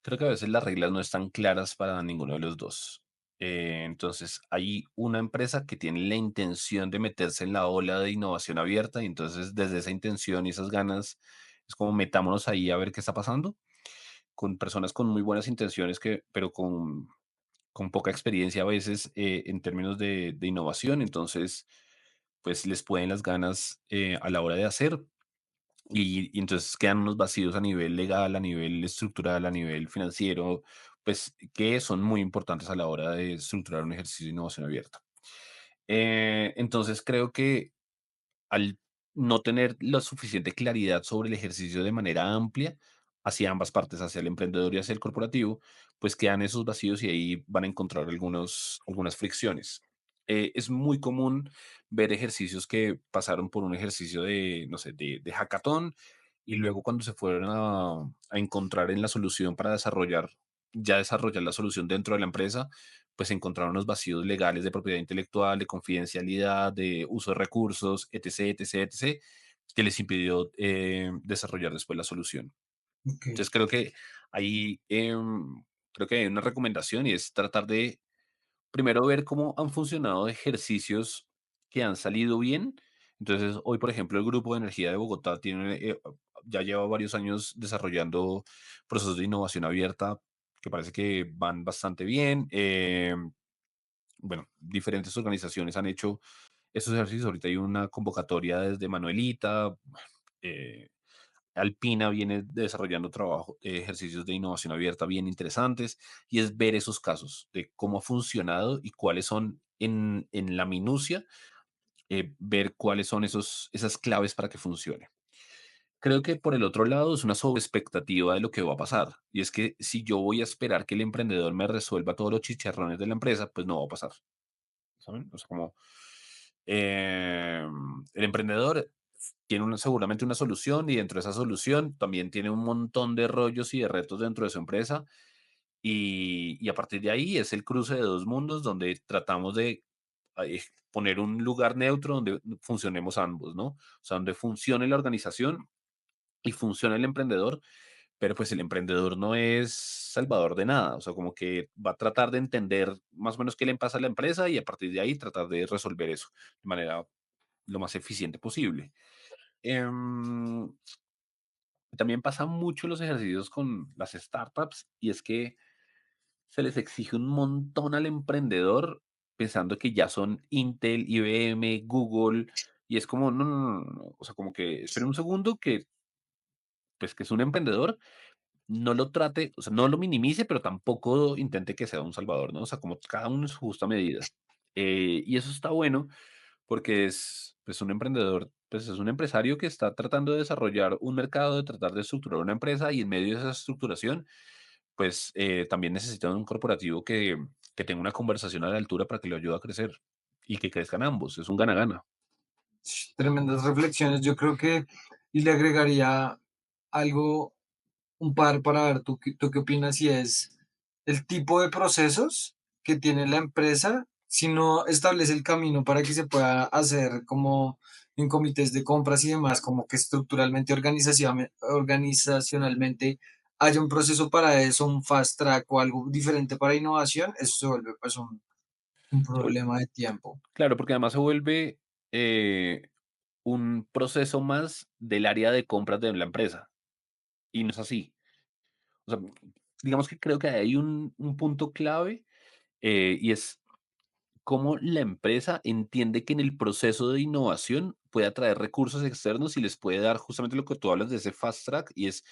Speaker 2: creo que a veces las reglas no están claras para ninguno de los dos. Entonces, hay una empresa que tiene la intención de meterse en la ola de innovación abierta y entonces desde esa intención y esas ganas es como metámonos ahí a ver qué está pasando con personas con muy buenas intenciones pero con poca experiencia a veces en términos de innovación. Entonces, pues les pueden las ganas a la hora de hacer y entonces quedan unos vacíos a nivel legal, a nivel estructural, a nivel financiero, pues que son muy importantes a la hora de estructurar un ejercicio de innovación abierta. Entonces creo que al no tener la suficiente claridad sobre el ejercicio de manera amplia hacia ambas partes, hacia el emprendedor y hacia el corporativo, pues quedan esos vacíos y ahí van a encontrar algunas fricciones. Es muy común ver ejercicios que pasaron por un ejercicio de, no sé, de hackathon y luego cuando se fueron a encontrar en la solución para desarrollar la solución dentro de la empresa, pues encontraron unos vacíos legales de propiedad intelectual, de confidencialidad, de uso de recursos, etc., etc., etc., que les impidió desarrollar después la solución.
Speaker 1: Ok,
Speaker 2: Entonces creo que ahí creo que hay una recomendación y es tratar de primero ver cómo han funcionado ejercicios que han salido bien. Entonces, hoy, por ejemplo, el Grupo de Energía de Bogotá ya lleva varios años desarrollando procesos de innovación abierta que parece que van bastante bien. Bueno, diferentes organizaciones han hecho estos ejercicios. Ahorita hay una convocatoria desde Manuelita. eh, Alpina viene desarrollando ejercicios de innovación abierta bien interesantes y es ver esos casos de cómo ha funcionado y cuáles son en la minucia, ver cuáles son esas claves para que funcione. Creo que por el otro lado es una sobreexpectativa de lo que va a pasar. Y es que si yo voy a esperar que el emprendedor me resuelva todos los chicharrones de la empresa, pues no va a pasar. ¿Saben? O sea, como el emprendedor tiene seguramente una solución y dentro de esa solución también tiene un montón de rollos y de retos dentro de su empresa y a partir de ahí es el cruce de dos mundos donde tratamos de poner un lugar neutro donde funcionemos ambos, ¿no? O sea, donde funcione la organización y funcione el emprendedor, pero pues el emprendedor no es salvador de nada, o sea, como que va a tratar de entender más o menos qué le pasa a la empresa y a partir de ahí tratar de resolver eso de manera lo más eficiente posible. Em, También pasa mucho los ejercicios con las startups y es que se les exige un montón al emprendedor pensando que ya son Intel, IBM, Google y es como, no, no, no, no, no, o sea, como que esperen un segundo que, pues, que es un emprendedor no lo trate, o sea, no lo minimice, pero tampoco intente que sea un salvador, ¿no? O sea, como cada uno en su justa medida. Y eso está bueno porque es pues, un emprendedor, pues es un empresario que está tratando de desarrollar un mercado, de tratar de estructurar una empresa y en medio de esa estructuración, pues también necesita un corporativo que tenga una conversación a la altura para que lo ayude a crecer y que crezcan ambos. Es un gana-gana.
Speaker 1: tremendas reflexiones. Yo creo que, y le agregaría algo, un par para ver tú qué opinas, y es el tipo de procesos que tiene la empresa, si no establece el camino para que se pueda hacer como en comités de compras y demás, como que estructuralmente, organizacionalmente haya un proceso para eso, un fast track o algo diferente para innovación, eso se vuelve pues un
Speaker 2: Se vuel
Speaker 1: problema de tiempo.
Speaker 2: Claro, porque además se vuelve, un proceso más del área de compras de la empresa, y no es así. O sea, digamos que creo que hay un punto clave, y es cómo la empresa entiende que en el proceso de innovación puede atraer recursos externos y les puede dar justamente lo que tú hablas de ese fast track, y es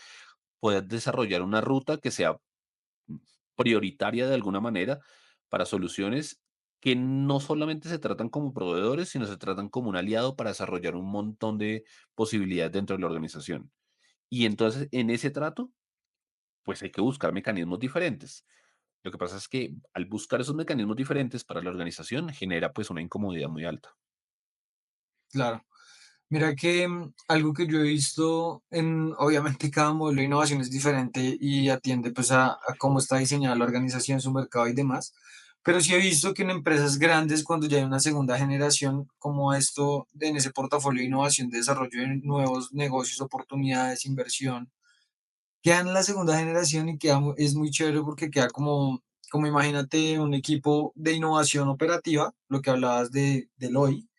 Speaker 2: poder desarrollar una ruta que sea prioritaria de alguna manera para soluciones que no solamente se tratan como proveedores, sino se tratan como un aliado para desarrollar un montón de posibilidades dentro de la organización. Y entonces, en ese trato, pues hay que buscar mecanismos diferentes. Lo que pasa es que al buscar esos mecanismos diferentes para la organización genera pues una incomodidad muy alta.
Speaker 1: Claro. Mira que algo que yo he visto en, obviamente cada modelo de innovación es diferente y atiende pues a cómo está diseñada la organización, su mercado y demás, pero sí he visto que en empresas grandes cuando ya hay una segunda generación como esto, en ese portafolio de innovación, de desarrollo de nuevos negocios, oportunidades, inversión, queda en la segunda generación y queda, es muy chévere porque queda como imagínate un equipo de innovación operativa, lo que hablabas del hoy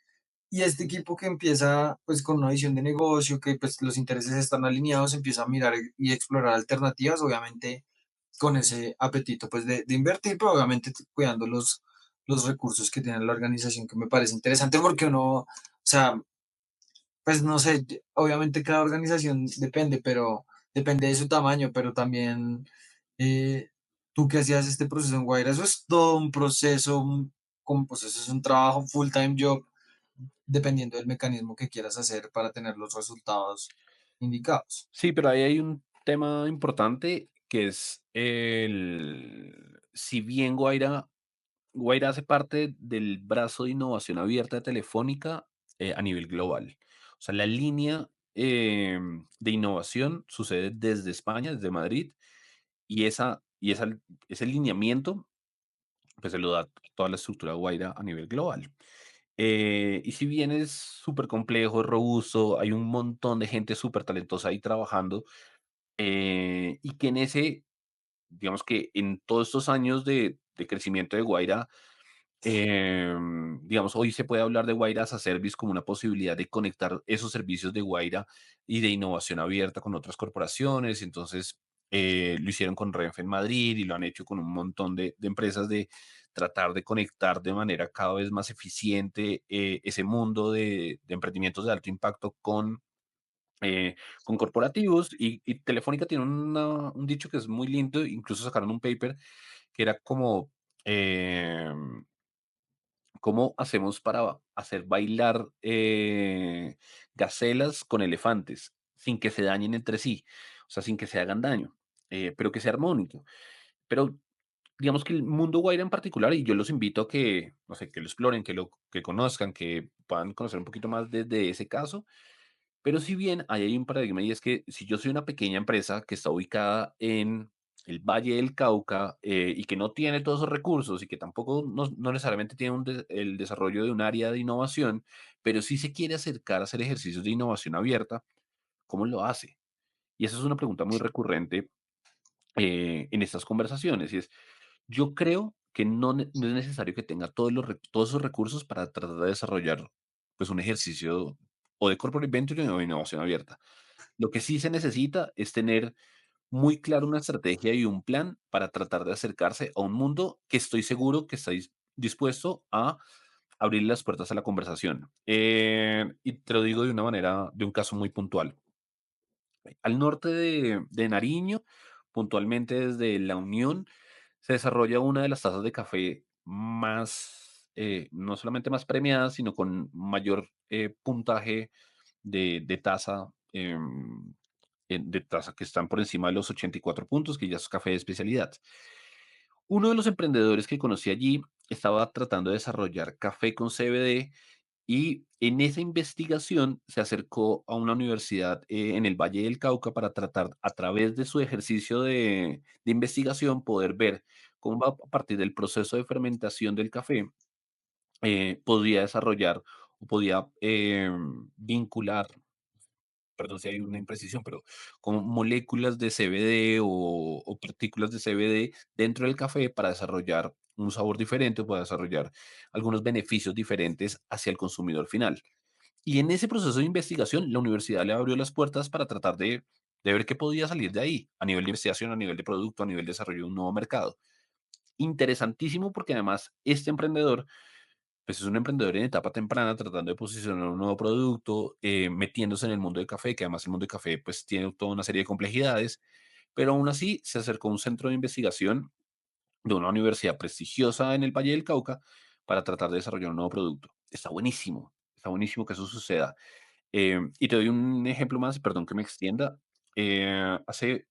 Speaker 1: y este equipo que empieza pues con una visión de negocio, que pues los intereses están alineados, empieza a mirar y explorar alternativas, obviamente con ese apetito pues de invertir, pero obviamente cuidando los recursos que tiene la organización, que me parece interesante porque uno, o sea, pues no sé, obviamente cada organización depende, pero depende de su tamaño, pero también tú que hacías este proceso en Guaira, eso es todo un proceso, como pues eso es un trabajo full time job dependiendo del mecanismo que quieras hacer para tener los resultados indicados.
Speaker 2: Sí, pero ahí hay un tema importante que es si bien Guaira hace parte del brazo de innovación abierta de Telefónica, a nivel global. O sea, la línea, de innovación sucede desde España, desde Madrid, ese lineamiento, pues, se lo da toda la estructura Guaira a nivel global. Y si bien es súper complejo, es robusto, hay un montón de gente súper talentosa ahí trabajando, y que digamos que en todos estos años de crecimiento de Guaira, digamos, hoy se puede hablar de Guaira as a Service como una posibilidad de conectar esos servicios de Guaira y de innovación abierta con otras corporaciones. Entonces, lo hicieron con Renfe en Madrid y lo han hecho con un montón de empresas de tratar de conectar de manera cada vez más eficiente ese mundo de emprendimientos de alto impacto con corporativos. Y Telefónica tiene un dicho que es muy lindo, incluso sacaron un paper que era como... em, ¿cómo hacemos para hacer bailar gacelas con elefantes sin que se dañen entre sí? O sea, sin que se hagan daño, pero que sea armónico. Pero digamos que el mundo Guaira en particular, y yo los invito a que, no sé, que lo exploren, que conozcan, que puedan conocer un poquito más de ese caso, pero si bien ahí hay un paradigma y es que si yo soy una pequeña empresa que está ubicada en el Valle del Cauca, y que no tiene todos esos recursos y que tampoco no necesariamente tiene el desarrollo de un área de innovación, pero sí se quiere acercar a hacer ejercicios de innovación abierta, ¿cómo lo hace? Y esa es una pregunta muy recurrente en estas conversaciones. Y es, yo creo que no es necesario que tenga todos esos recursos para tratar de desarrollar pues un ejercicio o de corporate venture o de innovación abierta. Lo que sí se necesita es tener muy claro una estrategia y un plan para tratar de acercarse a un mundo que estoy seguro que estáis dispuesto a abrir las puertas a la conversación. Y te lo digo de una manera, de un caso muy puntual. Al norte de Nariño, puntualmente desde La Unión, se desarrolla una de las tazas de café más, no solamente más premiadas, sino con mayor puntaje de taza, de taza que están por encima de los 84 puntos, que ya es café de especialidad. Uno de los emprendedores que conocí allí estaba tratando de desarrollar café con CBD, y en esa investigación se acercó a una universidad en el Valle del Cauca para tratar, a través de su ejercicio de investigación, poder ver cómo a partir del proceso de fermentación del café podría desarrollar o podía vincular, perdón si hay una imprecisión, pero como moléculas de CBD o partículas de CBD dentro del café para desarrollar un sabor diferente o para desarrollar algunos beneficios diferentes hacia el consumidor final. Y en ese proceso de investigación, la universidad le abrió las puertas para tratar de ver qué podía salir de ahí, a nivel de investigación, a nivel de producto, a nivel de desarrollo de un nuevo mercado. Interesantísimo porque además este emprendedor, pues es un emprendedor en etapa temprana tratando de posicionar un nuevo producto, metiéndose en el mundo del café, que además el mundo del café pues tiene toda una serie de complejidades, pero aún así se acercó a un centro de investigación de una universidad prestigiosa en el Valle del Cauca para tratar de desarrollar un nuevo producto. Está buenísimo que eso suceda. Y te doy un ejemplo más, perdón que me extienda. Hace,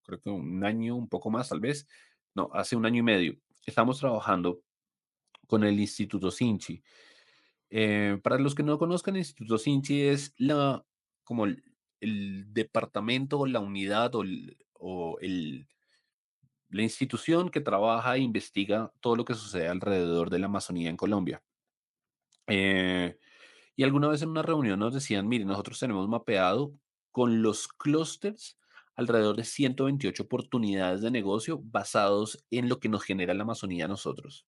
Speaker 2: creo que un año, un poco más tal vez, no, hace un año y medio, estamos trabajando con el Instituto Sinchi. Para los que no conozcan, el Instituto Sinchi es como el departamento o la unidad la institución que trabaja e investiga todo lo que sucede alrededor de la Amazonía en Colombia. Eh, y alguna vez en una reunión nos decían, mire, nosotros tenemos mapeado con los clústeres alrededor de 128 oportunidades de negocio basados en lo que nos genera la Amazonía a nosotros.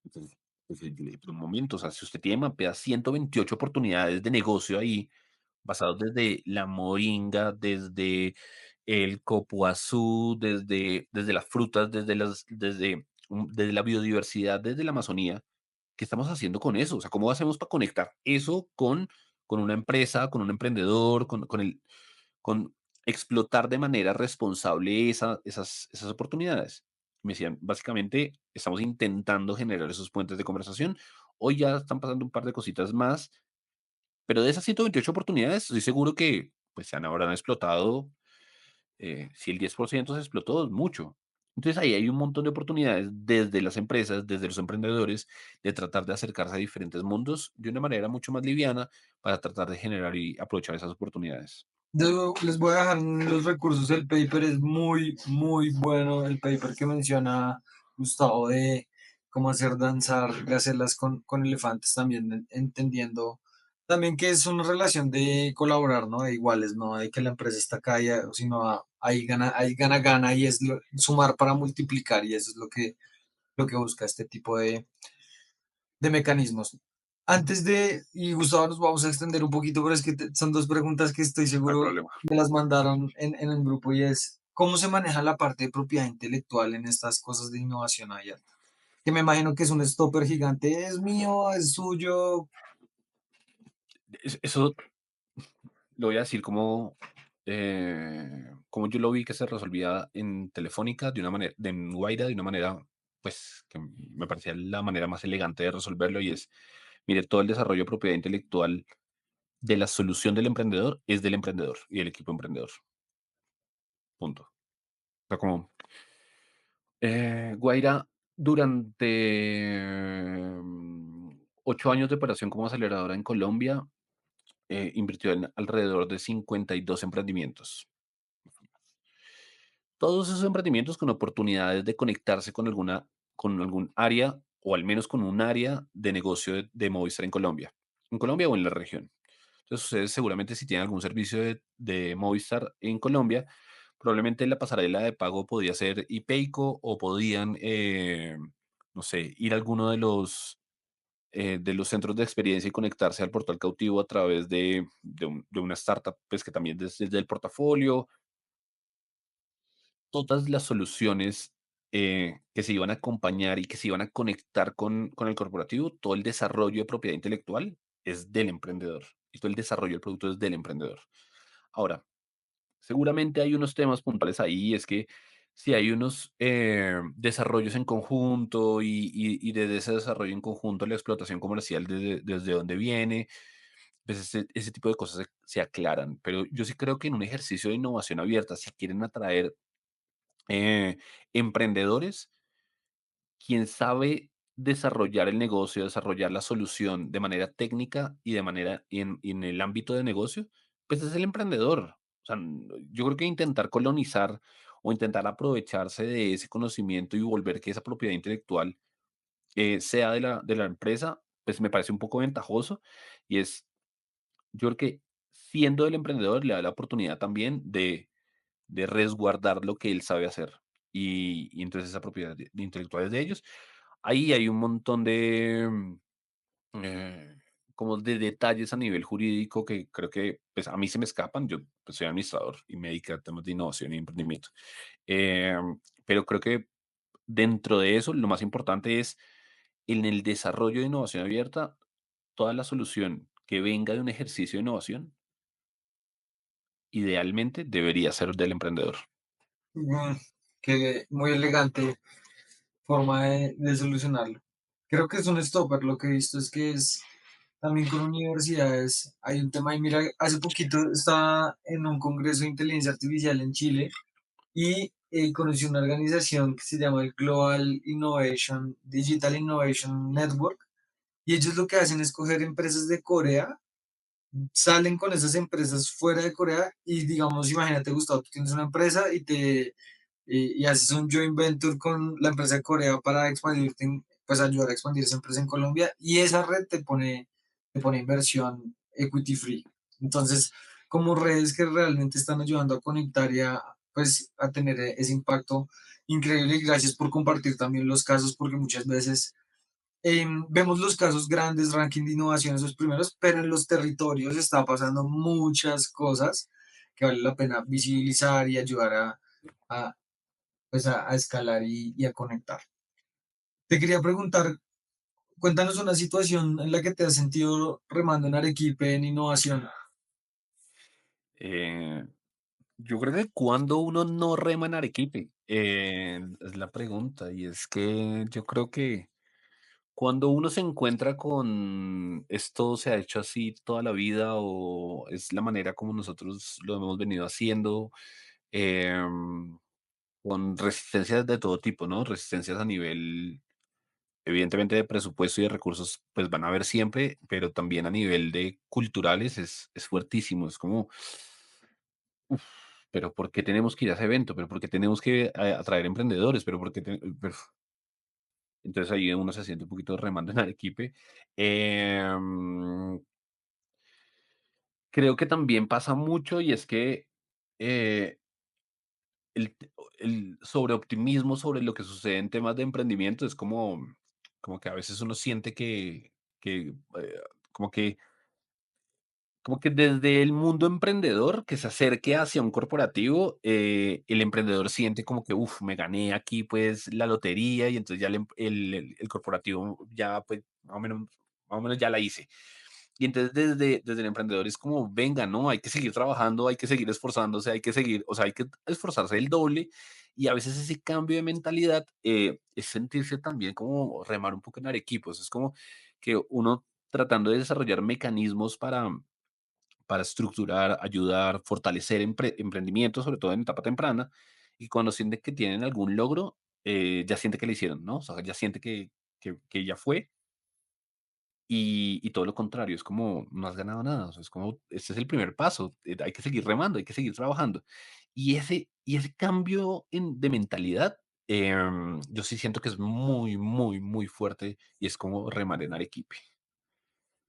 Speaker 2: Entonces, pero un momento, o sea, si usted tiene mapeadas 128 oportunidades de negocio ahí, basados desde la moringa, desde el copuazú, desde las frutas, desde la biodiversidad, desde la Amazonía, ¿qué estamos haciendo con eso? O sea, ¿cómo hacemos para conectar eso con una empresa, con un emprendedor, con explotar de manera responsable esas oportunidades? Me decían, básicamente, estamos intentando generar esos puentes de conversación. Hoy ya están pasando un par de cositas más, pero de esas 128 oportunidades, estoy seguro que pues se habrán explotado, si el 10% se explotó, es mucho. Entonces ahí hay un montón de oportunidades desde las empresas, desde los emprendedores, de tratar de acercarse a diferentes mundos de una manera mucho más liviana para tratar de generar y aprovechar esas oportunidades.
Speaker 1: Yo les voy a dejar en los recursos. El paper es muy, muy bueno. El paper que menciona Gustavo de cómo hacer danzar gacelas con elefantes, también entendiendo también que es una relación de colaborar, ¿no? De iguales, no de que la empresa está acá, sino ahí gana, gana y es sumar para multiplicar y eso es lo que busca este tipo de mecanismos. Antes de, y Gustavo, nos vamos a extender un poquito, pero es que son dos preguntas que estoy
Speaker 2: No hay
Speaker 1: seguro
Speaker 2: problema.
Speaker 1: me las mandaron en el grupo y es, ¿cómo se maneja la parte de propiedad intelectual en estas cosas de innovación abierta? Que me imagino que es un stopper gigante, es mío, es suyo.
Speaker 2: Eso lo voy a decir como yo lo vi que se resolvía en Telefónica de una manera, en Guaira de una manera, pues, que me parecía la manera más elegante de resolverlo y es, mire, todo el desarrollo de propiedad intelectual de la solución del emprendedor es del emprendedor y del equipo emprendedor. Punto. O sea, como Guaira, durante 8 años de operación como aceleradora en Colombia, invirtió en alrededor de 52 emprendimientos. Todos esos emprendimientos con oportunidades de conectarse con algún área, o al menos con un área de negocio de Movistar en Colombia o en la región. Entonces, ustedes seguramente si tienen algún servicio de Movistar en Colombia, probablemente la pasarela de pago podía ser IPEICO o podían, no sé, ir a alguno de los centros de experiencia y conectarse al portal cautivo a través de una startup, pues que también desde el portafolio, todas las soluciones que se iban a acompañar y que se iban a conectar con el corporativo, todo el desarrollo de propiedad intelectual es del emprendedor y todo el desarrollo del producto es del emprendedor. Ahora, seguramente hay unos temas puntuales ahí, es que si hay unos desarrollos en conjunto y desde ese desarrollo en conjunto la explotación comercial desde donde viene, pues ese tipo de cosas se aclaran. Pero yo sí creo que en un ejercicio de innovación abierta, si quieren atraer emprendedores, quien sabe desarrollar el negocio, desarrollar la solución de manera técnica y de manera y en el ámbito de negocio, pues es el emprendedor. O sea, yo creo que intentar colonizar o intentar aprovecharse de ese conocimiento y volver que esa propiedad intelectual sea de la empresa, pues me parece un poco ventajoso y es, yo creo que siendo el emprendedor le da la oportunidad también de resguardar lo que él sabe hacer. Y entonces esa propiedad intelectual es de ellos. Ahí hay un montón de, eh, como de detalles a nivel jurídico que creo que pues, a mí se me escapan. Yo pues, soy administrador y me dedico a temas de innovación y emprendimiento. Pero creo que dentro de eso, lo más importante es en el desarrollo de innovación abierta, toda la solución que venga de un ejercicio de innovación, idealmente debería ser del emprendedor.
Speaker 1: Mm, que muy elegante forma de solucionarlo. Creo que es un stopper. Lo que he visto es que es también con universidades. Hay un tema y mira, hace poquito estaba en un congreso de inteligencia artificial en Chile y conocí una organización que se llama el Global Innovation, Digital Innovation Network, y ellos lo que hacen es coger empresas de Corea, salen con esas empresas fuera de Corea y digamos, imagínate Gustavo, tú tienes una empresa y haces un joint venture con la empresa de Corea para expandirte, pues ayudar a expandir esa empresa en Colombia y esa red te pone inversión equity free. Entonces, como redes que realmente están ayudando a conectar y a, pues, a tener ese impacto increíble. Y gracias por compartir también los casos, porque muchas veces vemos los casos grandes, ranking de innovación, esos primeros, pero en los territorios está pasando muchas cosas que vale la pena visibilizar y ayudar a, pues a escalar y a conectar. Te quería preguntar, cuéntanos una situación en la que te has sentido remando en Arequipe en innovación.
Speaker 2: Eh, yo creo que cuando uno no rema en Arequipe, es la pregunta. Y es que yo creo que cuando uno se encuentra con esto se ha hecho así toda la vida o es la manera como nosotros lo hemos venido haciendo, em, con resistencias de todo tipo, ¿no? Resistencias a nivel, evidentemente, de presupuesto y de recursos, pues van a haber siempre, pero también a nivel de culturales es fuertísimo. Es como, uf, pero ¿por qué tenemos que ir a ese evento? ¿Pero por qué tenemos que atraer emprendedores? ¿Pero por qué pero entonces ahí uno se siente un poquito remando en Arequipe. Em, creo que también pasa mucho y es que eh, el sobreoptimismo sobre lo que sucede en temas de emprendimiento es como que a veces uno siente que como que como que desde el mundo emprendedor que se acerque hacia un corporativo, el emprendedor siente como que, uf, me gané aquí pues la lotería y entonces ya el corporativo ya pues más o menos ya la hice. Y entonces desde el emprendedor es como, venga, no, hay que seguir trabajando, hay que seguir esforzándose, hay que seguir, o sea, hay que esforzarse el doble. Y a veces ese cambio de mentalidad es sentirse también como remar un poco en equipos. Es como que uno tratando de desarrollar mecanismos para estructurar, ayudar, fortalecer emprendimientos, sobre todo en etapa temprana, y cuando siente que tienen algún logro, ya siente que le hicieron, ¿no? O sea, ya siente que ya fue, y todo lo contrario, es como, no has ganado nada, o sea, es como, este es el primer paso, hay que seguir remando, hay que seguir trabajando. Y ese cambio de mentalidad, yo sí siento que es muy, muy, muy fuerte y es como remar en Arequipe.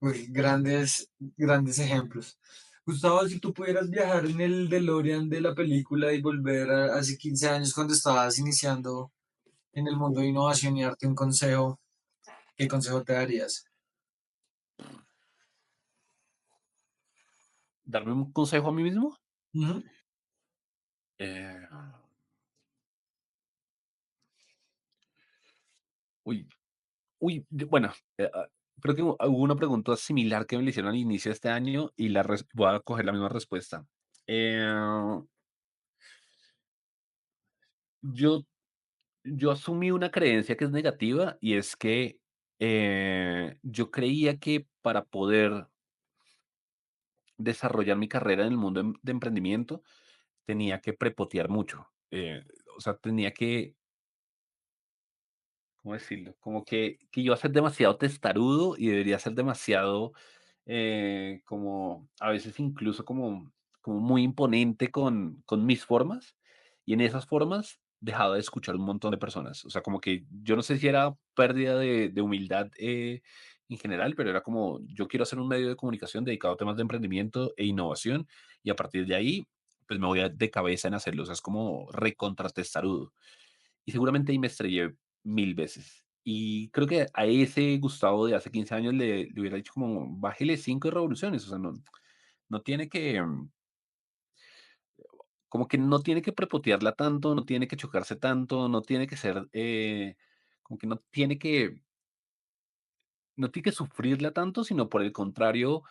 Speaker 1: Uy, grandes, grandes ejemplos. Gustavo, si tú pudieras viajar en el DeLorean de la película y volver a hace 15 años cuando estabas iniciando en el mundo de innovación y darte un consejo, ¿qué consejo te darías?
Speaker 2: ¿Darme un consejo a mí mismo?
Speaker 1: Ujú.
Speaker 2: Eh, uy, bueno, creo que hubo una pregunta similar que me le hicieron al inicio de este año y voy a coger la misma respuesta. Eh, yo, yo asumí una creencia que es negativa y es que yo creía que para poder desarrollar mi carrera en el mundo de emprendimiento tenía que prepotear mucho. O sea, tenía que, ¿cómo decirlo? Como que iba a ser demasiado testarudo y debería ser demasiado, como a veces incluso como muy imponente con mis formas. Y en esas formas dejaba de escuchar un montón de personas. O sea, como que yo no sé si era pérdida de humildad, en general, pero era como, yo quiero hacer un medio de comunicación dedicado a temas de emprendimiento e innovación y a partir de ahí, pues me voy de cabeza en hacerlo. O sea, es como recontratestarudo. Y seguramente ahí me estrellé 1000 veces. Y creo que a ese Gustavo de hace 15 años le hubiera dicho como, bájele 5 revoluciones. O sea, no tiene que, como que no tiene que prepotearla tanto, no tiene que chocarse tanto, no tiene que ser, como que no tiene que sufrirla tanto, sino por el contrario,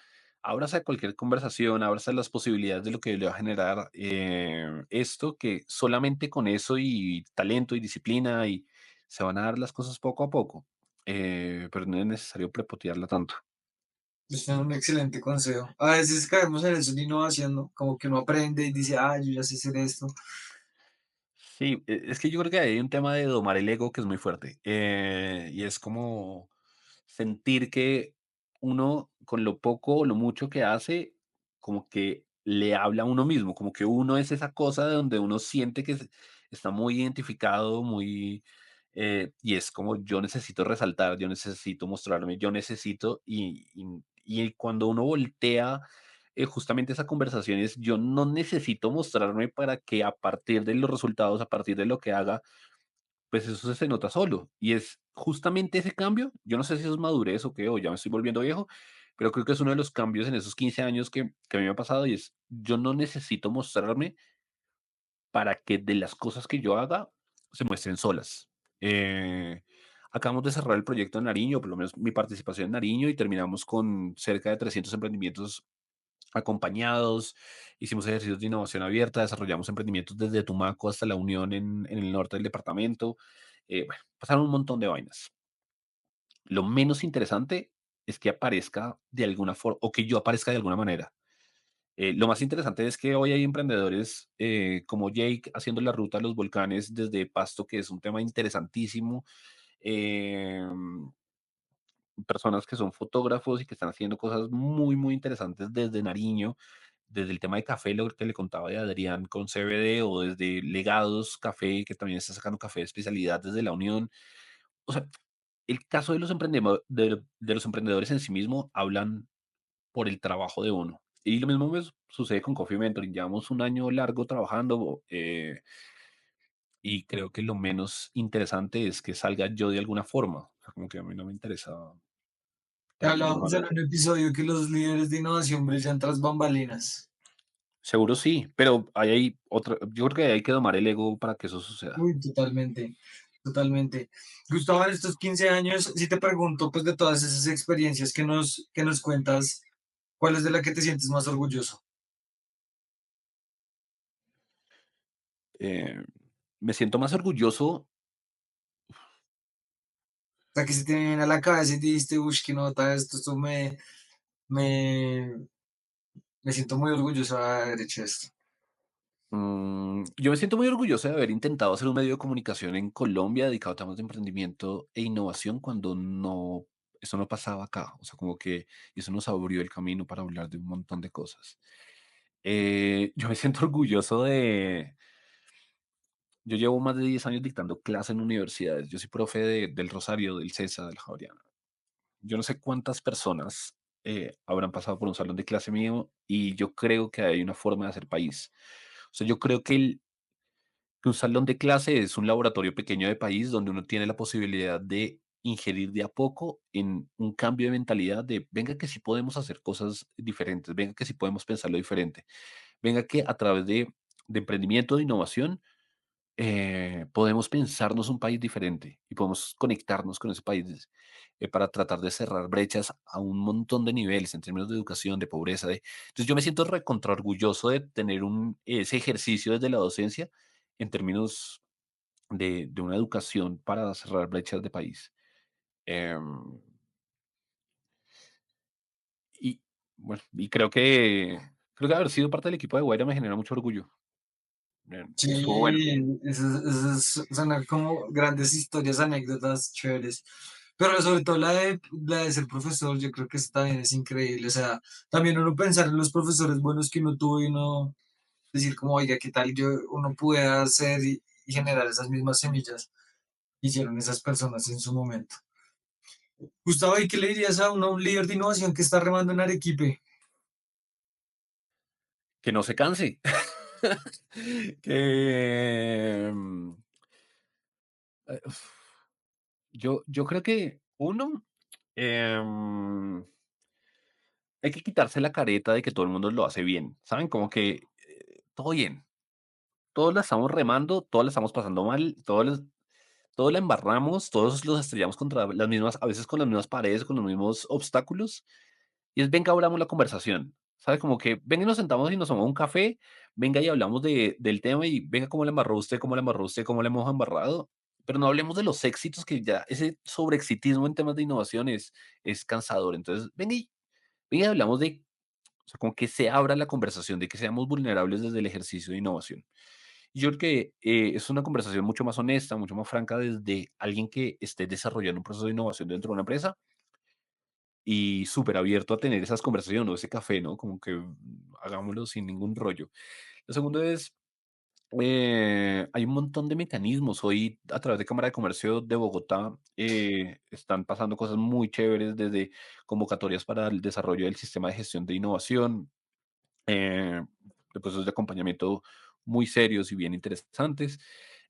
Speaker 2: ábrase a cualquier conversación, ábrase a las posibilidades de lo que le va a generar esto, que solamente con eso y talento y disciplina y se van a dar las cosas poco a poco, pero no es necesario prepotearla tanto.
Speaker 1: Es un excelente consejo. A veces caemos en eso de innovación, ¿no? Como que uno aprende y dice, ah, yo ya sé hacer esto.
Speaker 2: Sí, es que yo creo que hay un tema de domar el ego que es muy fuerte. Y es como sentir que uno, con lo poco o lo mucho que hace, como que le habla a uno mismo, como que uno es esa cosa de donde uno siente que está muy identificado, muy... y es como yo necesito resaltar, yo necesito mostrarme, yo necesito, y cuando uno voltea justamente esa conversación es, yo no necesito mostrarme para que a partir de los resultados, a partir de lo que haga, pues eso se nota solo. Y es justamente ese cambio, yo no sé si eso es madurez o qué, o ya me estoy volviendo viejo, pero creo que es uno de los cambios en esos 15 años que a mí me ha pasado y es, yo no necesito mostrarme para que de las cosas que yo haga se muestren solas. Eh, Acabamos de cerrar el proyecto en Nariño, por lo menos mi participación en Nariño, y terminamos con cerca de 300 emprendimientos acompañados, hicimos ejercicios de innovación abierta, desarrollamos emprendimientos desde Tumaco hasta La Unión en el norte del departamento. Bueno, pasaron un montón de vainas. Lo menos interesante es que aparezca de alguna forma o que yo aparezca de alguna manera. Lo más interesante es que hoy hay emprendedores como Jake haciendo la ruta a los volcanes desde Pasto, que es un tema interesantísimo. em, Personas que son fotógrafos y que están haciendo cosas muy, muy interesantes desde Nariño, desde el tema de café, lo que le contaba de Adrián con CBD, o desde Legados Café, que también está sacando café de especialidad desde la Unión. O sea, el caso de los emprendedores en sí mismo hablan por el trabajo de uno. Y lo mismo sucede con Coffee Mentoring. Llevamos un año largo trabajando y creo que lo menos interesante es que salga yo de alguna forma. O sea, como que a mí no me interesa
Speaker 1: Hablábamos en
Speaker 2: tomar.
Speaker 1: un episodio que los líderes de innovación brillan tras bambalinas.
Speaker 2: Seguro sí, pero hay otra, yo creo que hay que domar el ego para que eso suceda.
Speaker 1: Uy, totalmente, totalmente. Gustavo, en estos 15 años, si te pregunto, pues de todas esas experiencias que nos cuentas, ¿cuál es de la que te sientes más orgulloso?
Speaker 2: Eh, Me siento más orgulloso.
Speaker 1: O sea, que se te viene a la cabeza y dijiste, uy, qué nota esto me, me siento muy orgulloso de haber hecho esto.
Speaker 2: Yo me siento muy orgulloso de haber intentado hacer un medio de comunicación en Colombia dedicado a temas de emprendimiento e innovación cuando eso no pasaba acá. O sea, como que eso nos abrió el camino para hablar de un montón de cosas. Yo me siento orgulloso yo llevo más de 10 años dictando clases en universidades. Yo soy profe del Rosario, del CESA, del Javeriano. Yo no sé cuántas personas habrán pasado por un salón de clase mío y yo creo que hay una forma de hacer país. O sea, yo creo que un salón de clase es un laboratorio pequeño de país donde uno tiene la posibilidad de ingerir de a poco en un cambio de mentalidad de, venga que sí podemos hacer cosas diferentes, venga que sí podemos pensarlo diferente, venga que a través de emprendimiento, de innovación, podemos pensarnos un país diferente y podemos conectarnos con ese país para tratar de cerrar brechas a un montón de niveles en términos de educación, de pobreza. Entonces yo me siento recontra orgulloso de tener ese ejercicio desde la docencia en términos de una educación para cerrar brechas de país. Em, y bueno, y creo que haber sido parte del equipo de Guaira me genera mucho orgullo.
Speaker 1: Sí,
Speaker 2: Estuvo bueno.
Speaker 1: son como grandes historias, anécdotas chéveres. Pero sobre todo la de ser profesor, yo creo que eso también es increíble. O sea, también uno pensar en los profesores buenos que uno tuvo y uno decir como, oiga, ¿qué tal uno puede hacer y generar esas mismas semillas que hicieron esas personas en su momento? Gustavo, ¿y qué le dirías a un líder de innovación que está remando en Arequipe?
Speaker 2: Que no se canse. Que, eh, yo creo que uno, em, hay que quitarse la careta de que todo el mundo lo hace bien, ¿saben? Como que, todo bien, todos la estamos remando, todos la estamos pasando mal, todos la embarramos, todos los estrellamos contra las mismas, a veces con las mismas paredes, con los mismos obstáculos. Y es, venga, abramos la conversación, ¿sabes? Como que venga y nos sentamos y nos tomamos un café, venga y hablamos del tema y venga cómo la embarró usted, cómo la embarró usted, cómo la hemos embarrado. Pero no hablemos de los éxitos, que ya ese sobreexitismo en temas de innovación es cansador. Entonces, venga y hablamos de, o sea, como que se abra la conversación, de que seamos vulnerables desde el ejercicio de innovación. Y yo creo que es una conversación mucho más honesta, mucho más franca desde alguien que esté desarrollando un proceso de innovación dentro de una empresa y súper abierto a tener esas conversaciones, o ese café, ¿no? Como que hagámoslo sin ningún rollo. Lo segundo es, hay un montón de mecanismos. Hoy, a través de Cámara de Comercio de Bogotá, están pasando cosas muy chéveres, desde convocatorias para el desarrollo del sistema de gestión de innovación, eh, de procesos de acompañamiento muy serios y bien interesantes.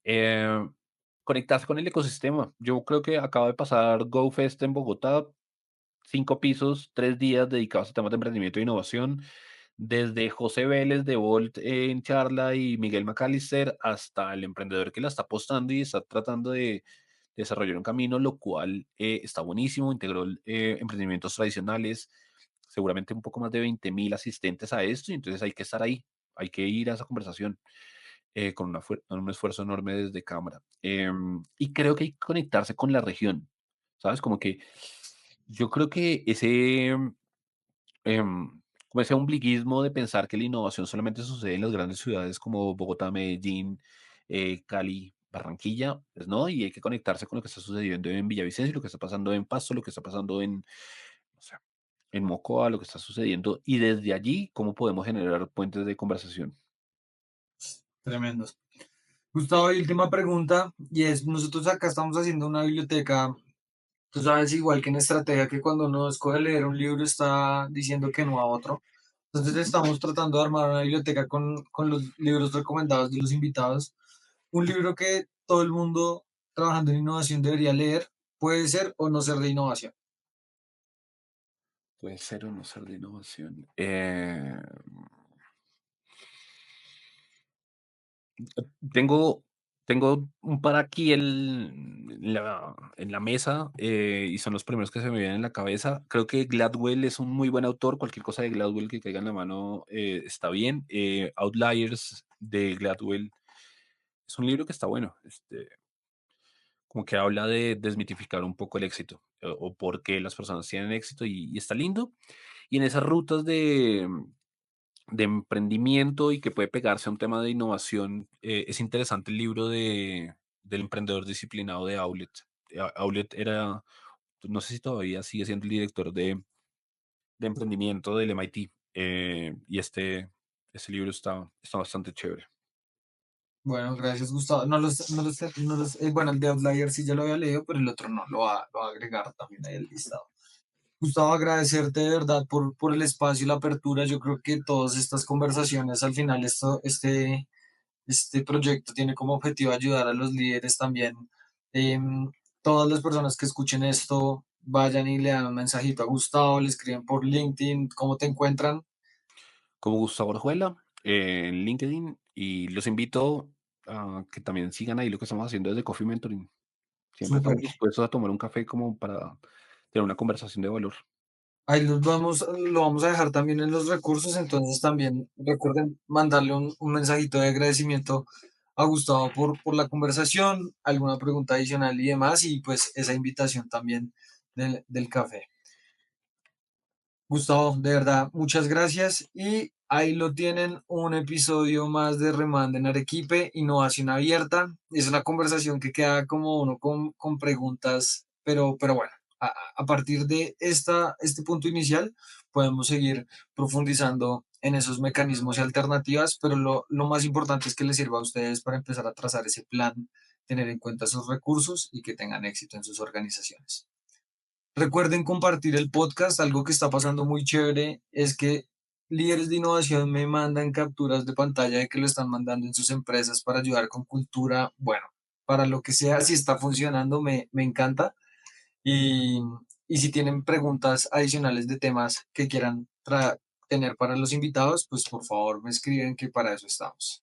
Speaker 2: Eh, Conectarse con el ecosistema. Yo creo que acaba de pasar GoFest en Bogotá, 5 pisos, 3 días dedicados a temas de emprendimiento e innovación, desde José Vélez de Volt en charla y Miguel McAllister hasta el emprendedor que la está apostando y está tratando de desarrollar un camino, lo cual está buenísimo. Integró emprendimientos tradicionales, seguramente un poco más de 20.000 asistentes a esto, y entonces hay que estar ahí, hay que ir a esa conversación con un esfuerzo enorme desde Cámara. Y creo que hay que conectarse con la región, ¿sabes? Como que yo creo que como ese ombliguismo de pensar que la innovación solamente sucede en las grandes ciudades como Bogotá, Medellín, Cali, Barranquilla, pues no, y hay que conectarse con lo que está sucediendo en Villavicencio, lo que está pasando en Pasto, lo que está pasando o sea, en Mocoa, lo que está sucediendo, y desde allí, cómo podemos generar puentes de conversación.
Speaker 1: Tremendos. Gustavo, y última pregunta, y es, nosotros acá estamos haciendo una biblioteca, tú sabes, igual que en estrategia, que cuando uno escoge leer un libro está diciendo que no a otro. Entonces estamos tratando de armar una biblioteca con los libros recomendados de los invitados. Un libro que todo el mundo trabajando en innovación debería leer, puede ser o no ser de innovación.
Speaker 2: Puede ser o no ser de innovación. Tengo, tengo un par aquí en la mesa, y son los primeros que se me vienen en la cabeza. Creo que Gladwell es un muy buen autor. Cualquier cosa de Gladwell que caiga en la mano está bien. Outliers de Gladwell es un libro que está bueno. Como que habla de desmitificar un poco el éxito, o por qué las personas tienen éxito, y está lindo. Y en esas rutas de emprendimiento y que puede pegarse a un tema de innovación, es interesante el libro del emprendedor disciplinado de Aulet. Aulet era, no sé si todavía sigue siendo el director de emprendimiento del MIT, y este libro está bastante chévere.
Speaker 1: Bueno, gracias, Gustavo. Bueno, el de Outlier sí ya lo había leído, pero el otro no, lo va a agregar también ahí al listado. Gustavo, agradecerte de verdad por el espacio y la apertura. Yo creo que todas estas conversaciones, al final, este proyecto tiene como objetivo ayudar a los líderes también. Em, Todas las personas que escuchen esto, vayan y le dan un mensajito a Gustavo, le escriben por LinkedIn, ¿cómo te encuentran?
Speaker 2: Como Gustavo Orjuela, en LinkedIn, y los invito a que también sigan ahí lo que estamos haciendo desde Coffee Mentoring. Siempre
Speaker 1: Súper.
Speaker 2: estamos dispuestos a tomar un café como para tener una conversación de valor.
Speaker 1: Ahí lo vamos a dejar también en los recursos, entonces también recuerden mandarle un mensajito de agradecimiento a Gustavo por la conversación, alguna pregunta adicional y demás, y pues esa invitación también del café. Gustavo, de verdad, muchas gracias y ahí lo tienen, un episodio más de Remando en Arequipe, innovación abierta. Es una conversación que queda como uno con preguntas, pero bueno, a partir de este punto inicial podemos seguir profundizando en esos mecanismos y alternativas, pero lo más importante es que les sirva a ustedes para empezar a trazar ese plan, tener en cuenta sus recursos y que tengan éxito en sus organizaciones. Recuerden compartir el podcast. Algo que está pasando muy chévere es que líderes de innovación me mandan capturas de pantalla de que lo están mandando en sus empresas para ayudar con cultura. Bueno, para lo que sea, si está funcionando, me encanta. Y, y si tienen preguntas adicionales de temas que quieran tener para los invitados, pues por favor me escriben que para eso estamos.